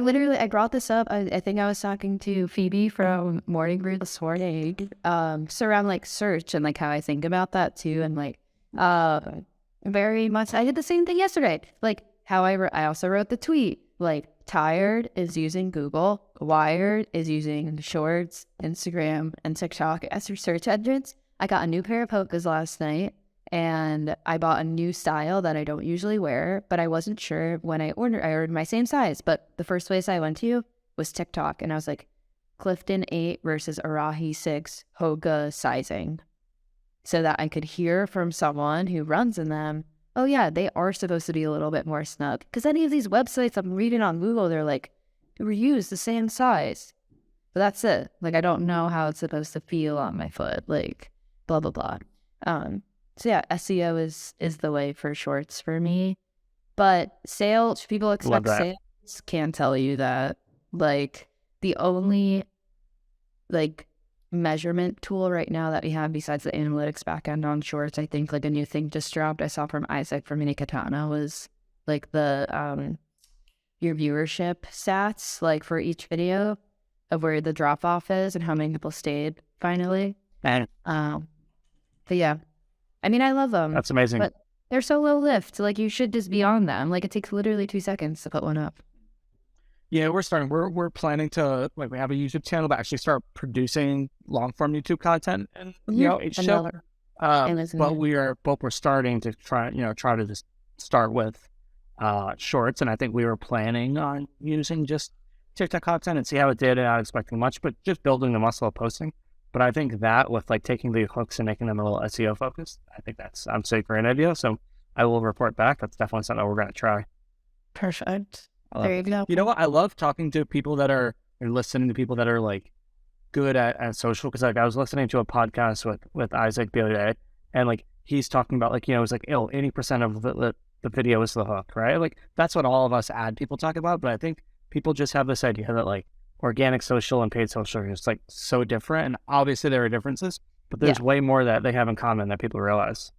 brought this up. I think I was talking to Phoebe from Morning Brew this morning. Around like search and like how I think about that too, and like very much. I did the same thing yesterday. Like how I also wrote the tweet. Like Tired is using Google, Wired is using Shorts, Instagram, and TikTok as your search engines. I got a new pair of Hokas last night, and I bought a new style that I don't usually wear, but I wasn't sure when I ordered my same size, but the first place I went to was TikTok, and I was like, Clifton 8 versus Arahi 6 Hoka sizing, so that I could hear from someone who runs in them oh yeah, they are supposed to be a little bit more snug. Because any of these websites I'm reading on Google, they're like, reuse the same size. But that's it. Like, I don't know how it's supposed to feel on my foot. Like, blah, blah, blah. So yeah, SEO is the way for shorts for me. But sales, people expect sales, can't tell you that. Like, the only, like, measurement tool right now that we have besides the analytics backend on shorts, I think, like, a new thing just dropped, I saw from Isaac from Minikatana, was, like, the, your viewership stats, like, for each video of where the drop-off is and how many people stayed, finally. And But yeah, I mean, I love them. that's amazing. But they're so low lift. Like, you should just be on them. Like, it takes literally 2 seconds to put one up. Yeah, we're starting. We're planning to, like, we have a YouTube channel, but actually start producing long form YouTube content, and each show. But we're starting to try to just start with shorts, and I think we were planning on using just TikTok content and see how it did. And not expecting much, but just building the muscle of posting. But I think that with, like, taking the hooks and making them a little SEO focused, I think that's a great idea. So I will report back. That's definitely something we're going to try. Perfect. There you go. You know what? I love talking to people that are, or listening to people that are, like, good at social. Because, like, I was listening to a podcast with Isaac the other day, and, like, he's talking about, like, it's like, 80% of the video is the hook, right? Like, that's what all of us ad people talk about. But I think people just have this idea that, like, organic social and paid social are just, like, so different. And obviously there are differences, but there's way more that they have in common that people realize.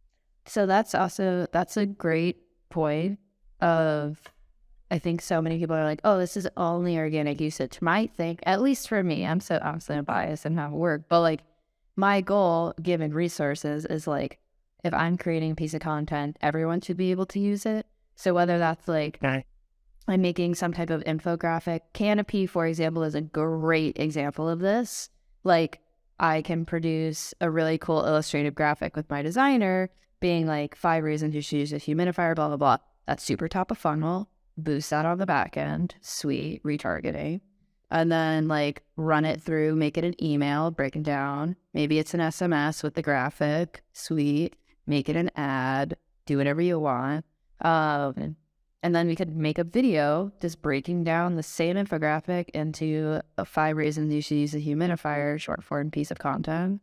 So that's a great point of, I think so many people are like, oh, this is only organic usage. My thing, at least for me, I'm so obviously biased in how it works, but, like, my goal, given resources, is, like, if I'm creating a piece of content, everyone should be able to use it. So whether that's, like, I'm making some type of infographic. Canopy, for example, is a great example of this. Like, I can produce a really cool illustrative graphic with my designer being like 5 reasons you should use a humidifier, blah, blah, blah. That's super top of funnel. Boost that on the back end. Sweet. Retargeting. And then, like, run it through, make it an email, break it down. Maybe it's an SMS with the graphic. Sweet. Make it an ad. Do whatever you want. And then we could make a video just breaking down the same infographic into 5 reasons you should use a humidifier, short form piece of content.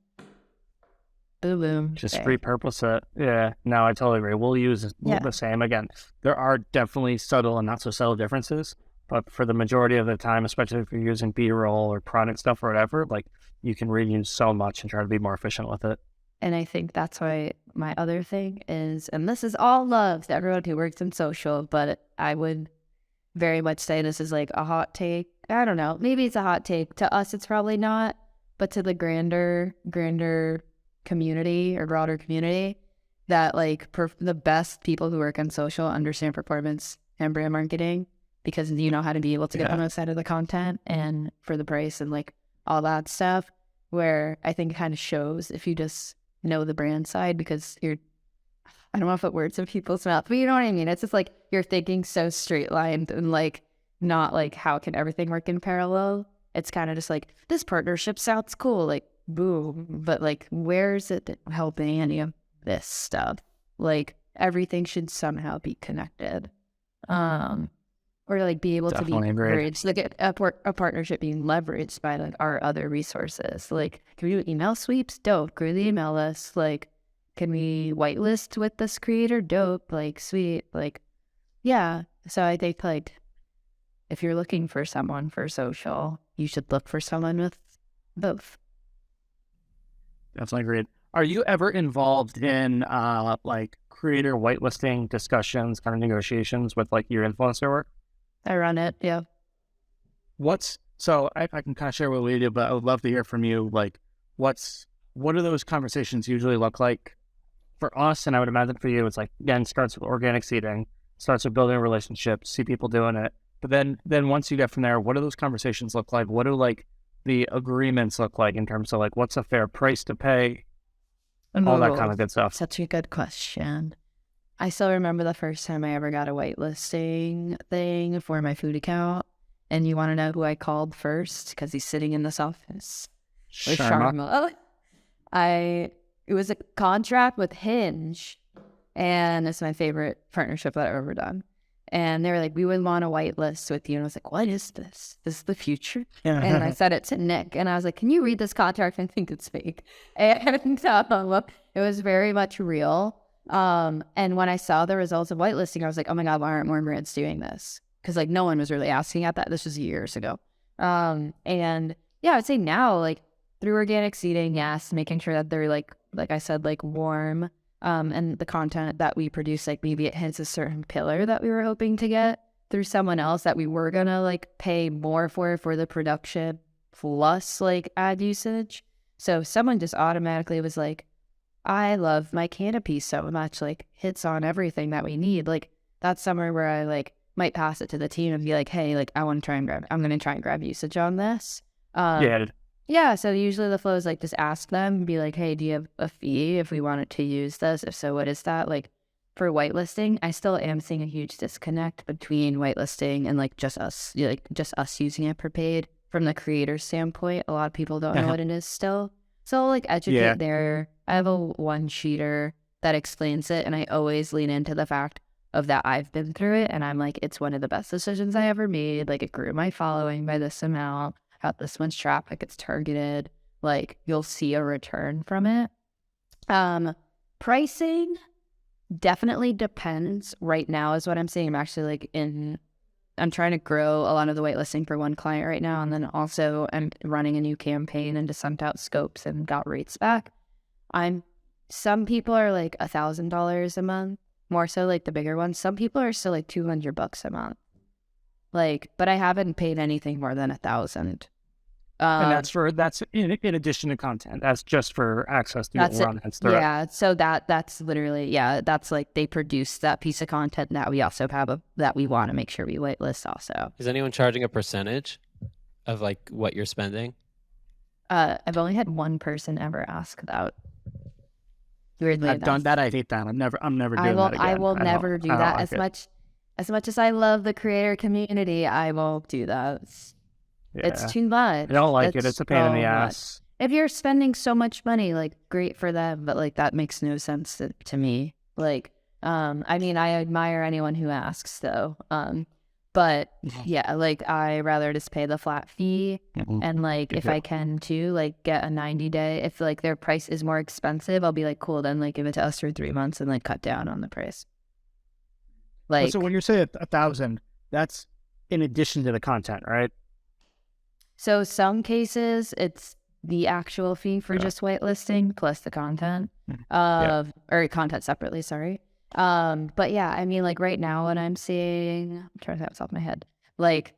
Boom, boom. Just repurpose it. Yeah, no, I totally agree. We'll use the same. Again, there are definitely subtle and not so subtle differences, but for the majority of the time, especially if you're using B-roll or product stuff or whatever, like, you can reuse so much and try to be more efficient with it. And I think that's why my other thing is, and this is all love to everyone who works in social, but I would very much say this is, like, a hot take. I don't know. Maybe it's a hot take. To us, it's probably not. But to the grander community or broader community, that, like, the best people who work on social understand performance and brand marketing, because you know how to be able to get the most out of the content and for the price and, like, all that stuff, where I think it kind of shows if you just know the brand side, because I don't want to put words in people's mouth, but you know what I mean? It's just, like, you're thinking so straight lined and, like, not, like, how can everything work in parallel? It's kind of just like, this partnership sounds cool, like, boom, but, like, where's it helping any of this stuff? Like, everything should somehow be connected. Or, like, be able to be leveraged, like a partnership being leveraged by, like, our other resources. Like, can we do email sweeps? Dope. Grow the email list. Like, can we whitelist with this creator? Dope. Like, sweet. Like, yeah. So I think, like, if you're looking for someone for social, you should look for someone with both. Definitely agreed. Are you ever involved in, like, creator whitelisting discussions, kind of negotiations with, like, your influencer work? I run it, yeah. So I can kind of share what we do, but I would love to hear from you. Like, what do those conversations usually look like for us? And I would imagine for you, it's like, again, starts with organic seeding, starts with building a relationship, see people doing it. But then once you get from there, what do those conversations look like? What do, like, the agreements look like in terms of, like, what's a fair price to pay? All that kind of good stuff. Such a good question. I still remember the first time I ever got a whitelisting thing for my food account. And you want to know who I called first? Because he's sitting in this office. Sharma. It was a contract with Hinge and it's my favorite partnership that I've ever done. And they were like, we would want a whitelist with you. And I was like, what is this? This is the future? And I said it to Nick. And I was like, can you read this contract? I think it's fake. And it was very much real. And when I saw the results of whitelisting, I was like, oh my God, why aren't more brands doing this? Because like no one was really asking at that. This was years ago. And yeah, I would say now, like through organic seeding, yes, making sure that they're like I said, like warm. And the content that we produce, like maybe it hits a certain pillar that we were hoping to get through someone else that we were gonna like pay more for the production plus like ad usage. So someone just automatically was like, I love my Canopy so much, like hits on everything that we need. Like that's somewhere where I like might pass it to the team and be like, hey, like I'm gonna try and grab usage on this. Yeah, so usually the flow is like just ask them and be like, hey, do you have a fee if we wanted to use this? If so, what is that? Like for whitelisting, I still am seeing a huge disconnect between whitelisting and like just us using it for paid. From the creator standpoint, a lot of people don't know what it is still. So I'll like educate there. I have a one-sheeter that explains it, and I always lean into the fact of that I've been through it, and I'm like, it's one of the best decisions I ever made. Like it grew my following by this amount. Got this much traffic, it's targeted, like you'll see a return from it. Pricing definitely depends. Right now is what I'm saying. I'm actually I'm trying to grow a lot of the whitelisting for one client right now, and then also I'm running a new campaign and just sent out scopes and got rates back. Some people are like $1,000 a month, more so like the bigger ones. Some people are still like $200 a month. Like, but I haven't paid anything more than $1,000. And that's in addition to content. That's just for access to your run. Yeah. So that's literally, that's like they produce that piece of content that we also have that we want to make sure we whitelist also. Is anyone charging a percentage of like what you're spending? I've only had one person ever ask that. Weirdly I've enough. done that. I hate that. I'm never doing that again. I will never do that. As much as I love the creator community, I won't do that. Yeah. It's too much. I don't like it. It's a pain in the ass. If you're spending so much money, like great for them, but like that makes no sense to me. Like, I mean, I admire anyone who asks though. But yeah, like I rather just pay the flat fee and like if I can too, like get a 90-day. If like their price is more expensive, I'll be like, cool, then like give it to us for 3 months and like cut down on the price. Like, so when you say 1,000, that's in addition to the content, right? So some cases it's the actual fee for just whitelisting plus the content or content separately, sorry. But yeah, I mean like right now what I'm seeing, I'm trying to think off my head, like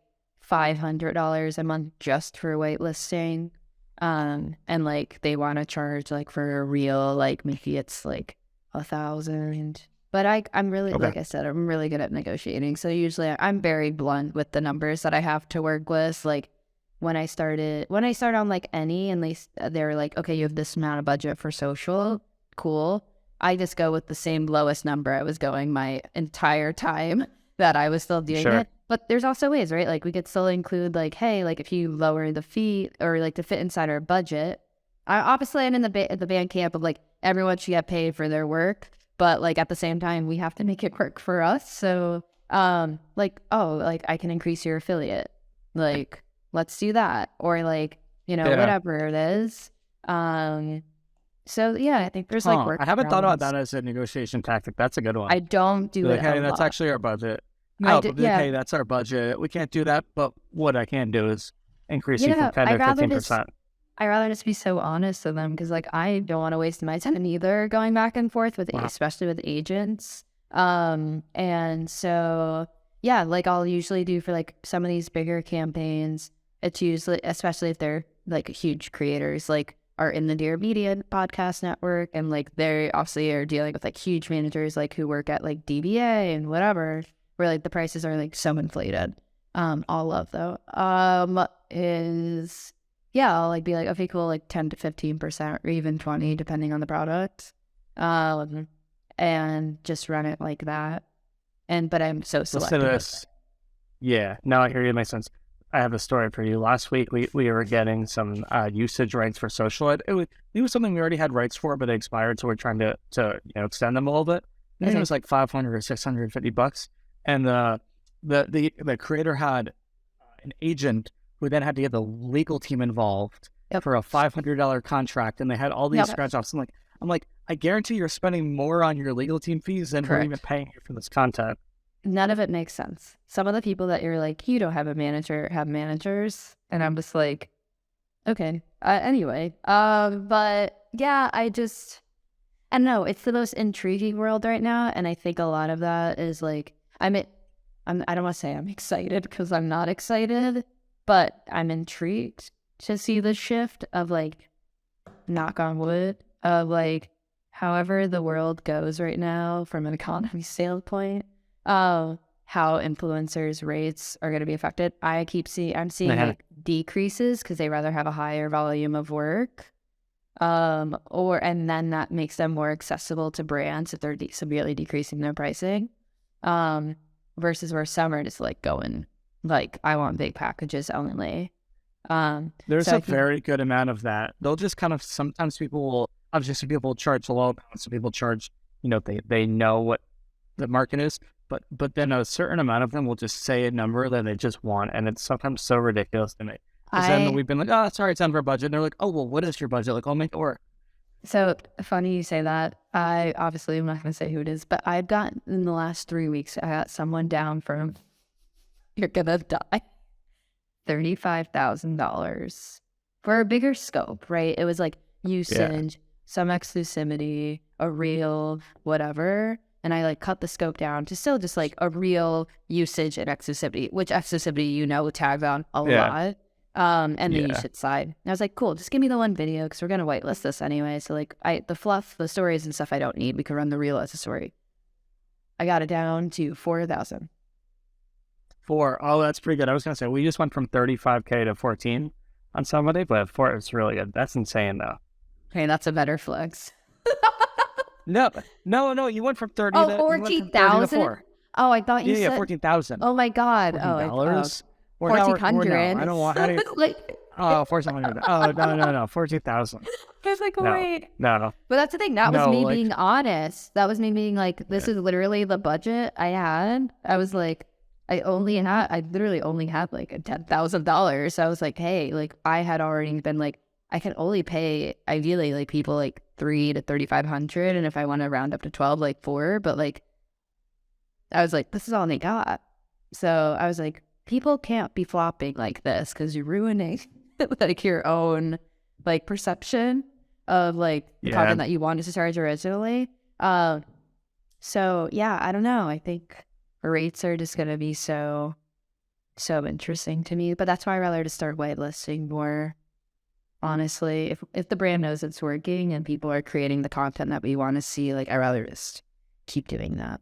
$500 a month just for whitelisting. And like they want to charge like for a real, like maybe it's like 1,000. But I'm really, like I said, I'm really good at negotiating. So usually I'm very blunt with the numbers that I have to work with. Like when I started on like any and they were like, okay, you have this amount of budget for social, cool. I just go with the same lowest number I was going my entire time that I was still doing it. But there's also ways, right? Like we could still include like, hey, like if you lower the fee or like to fit inside our budget. Obviously I'm in the band camp of like everyone should get paid for their work, but like at the same time we have to make it work for us. So like, oh, like I can increase your affiliate. Like let's do that. Or like, whatever it is. So yeah, I think there's like work. I haven't thought about that as a negotiation tactic. That's a good one. I don't do it. Hey, that's actually our budget. No, but hey, that's our budget. We can't do that. But what I can do is increase you from 10 to 15%. I'd rather just be so honest with them because like I don't want to waste my time either going back and forth with, especially with agents. And so yeah, like I'll usually do for like some of these bigger campaigns. It's usually, especially if they're like huge creators, like are in the Dear Media podcast network, and like they obviously are dealing with like huge managers like who work at like DBA and whatever, where like the prices are like so inflated. All love though. I'll like be like, okay, cool, like 10 to 15% or even 20 depending on the product. And just run it like that. But I'm so selective. Listen to this. Yeah, now I hear you. It makes sense. I have a story for you. Last week, we were getting some usage rights for social. It was something we already had rights for, but they expired, so we're trying to extend them a little bit. I think it was like 500 or 650 bucks. And the creator had an agent who then had to get the legal team involved for a $500 contract, and they had all these scratch offs. I'm like, I guarantee you're spending more on your legal team fees than we're even paying you for this content. None of it makes sense. Some of the people that you're like, you don't have a manager, have managers, and I'm just like, okay. Anyway, but yeah, I don't know. It's the most intriguing world right now, and I think a lot of that is like, I don't want to say I'm excited because I'm not excited, but I'm intrigued to see the shift of like, knock on wood, of like, however the world goes right now from an economy standpoint, how influencers' rates are going to be affected. I'm seeing like decreases because they rather have a higher volume of work, and then that makes them more accessible to brands if they're severely decreasing their pricing, versus where some are just like going like, I want big packages only. There's a very good amount of that. They'll just kind of, sometimes people will charge low amounts, so people charge, they know what the market is, but then a certain amount of them will just say a number that they just want, and it's sometimes so ridiculous to me. Because then we've been like, oh, sorry, it's under our budget. And they're like, oh, well, what is your budget? Like, I'll make it work. So funny you say that. I'm not going to say who it is, but I've gotten, in the last 3 weeks, I got someone down from, you're going to die, $35,000 for a bigger scope, right? It was like usage, some exclusivity, a reel, whatever. And I like cut the scope down to still just like a real usage and exclusivity, which exclusivity, tags on a lot. And the usage side. And I was like, cool, just give me the one video because we're going to whitelist this anyway. So like the fluff, the stories and stuff I don't need. We can run the reel as a story. I got it down to 4,000. Oh, that's pretty good. I was going to say, we just went from 35K to 14 on somebody, but 4 is really good. That's insane though. Okay, that's a better flex. No, you went from 30 to 14,000? Oh, I thought you said... Yeah, 14,000. Oh my God. $14. 1,400. I don't want any... Oh, 1,400. Oh, no. 14,000. I was like, wait. No. But that's the thing. That was me being honest. That was me being like, this is literally the budget I had. I was like, I literally only had like $10,000. So I was like, hey, like I had already been like, I can only pay ideally like people like $300 to $3,500, and if I want to round up to 12, like 4. But like, I was like, this is all they got. So I was like, people can't be flopping like this because you're ruining like your own like perception of like the content that you wanted to charge originally. So yeah, I don't know. I think rates are just gonna be so interesting to me. But that's why I rather just start whitelisting more. Honestly, if the brand knows it's working and people are creating the content that we want to see, like I'd rather just keep doing that.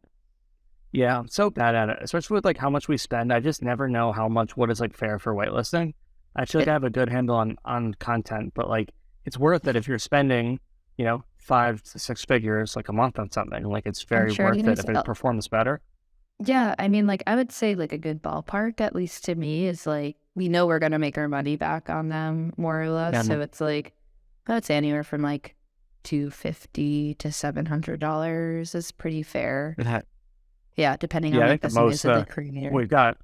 Yeah, I'm so bad at it, especially with like how much we spend. I just never know what is like fair for whitelisting. I feel like I have a good handle on content, but like it's worth it if you're spending, 5 to 6 figures like a month on something. Like it's very worth it if it performs better. Yeah, I mean, like I would say like a good ballpark, at least to me, is like we know we're gonna make our money back on them more or less. Yeah, so it's like I would say anywhere from like $250 to $700 is pretty fair. Yeah, depending on I like think the most of the creator.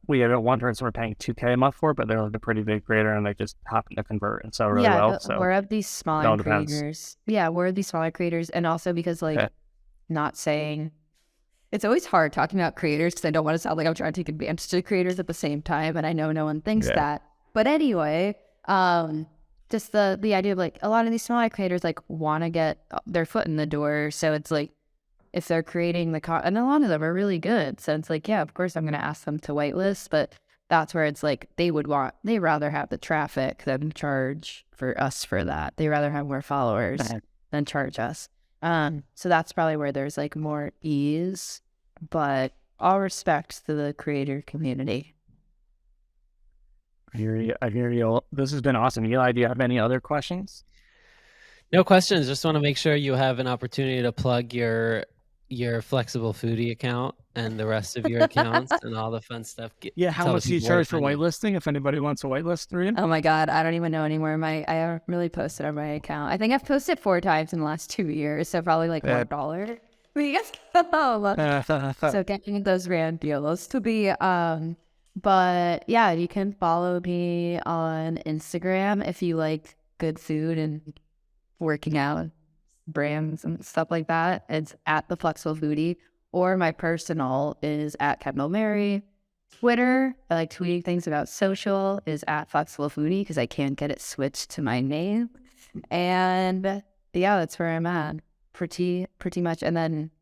We have one person we're paying $2K a month for, but they're like a pretty big creator and they just happen to convert and sell really well. So we're of these smaller creators. Yeah, we're of these smaller creators, and also because like not saying. It's always hard talking about creators because I don't want to sound like I'm trying to take advantage of creators at the same time, and I know no one thinks that. But anyway, just the idea of like a lot of these smaller creators like want to get their foot in the door, so it's like if they're creating and a lot of them are really good, so it's like of course I'm going to ask them to whitelist, but that's where it's like they rather have the traffic than charge for us for that. They rather have more followers than charge us. So that's probably where there's like more ease, but all respect to the creator community. I hear you. This has been awesome. Eli, do you have any other questions? No questions. Just want to make sure you have an opportunity to plug your flexible foodie account and the rest of your accounts and all the fun stuff. How much do you charge for whitelisting if anybody wants to whitelist through you? Oh my God, I don't even know anymore. I haven't really posted on my account. I think I've posted 4 times in the last 2 years, so probably like $1. So getting those rand deals to be but yeah, you can follow me on Instagram if you like good food and working out brands and stuff like that. It's at the Flexible Foodie, or my personal is at Kendall Mary. Twitter, I like tweeting things about social, is at Flexible Foodie because I can't get it switched to my name. And yeah, that's where I'm at pretty much. And then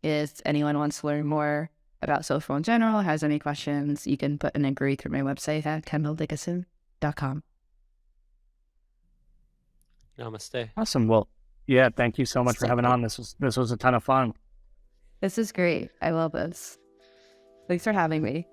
if anyone wants to learn more about social in general, has any questions, you can put an inquiry through my website at kendalldickieson.com. Namaste. Awesome. Well, yeah, thank you so much for having on. This was a ton of fun. This is great. I love this. Thanks for having me.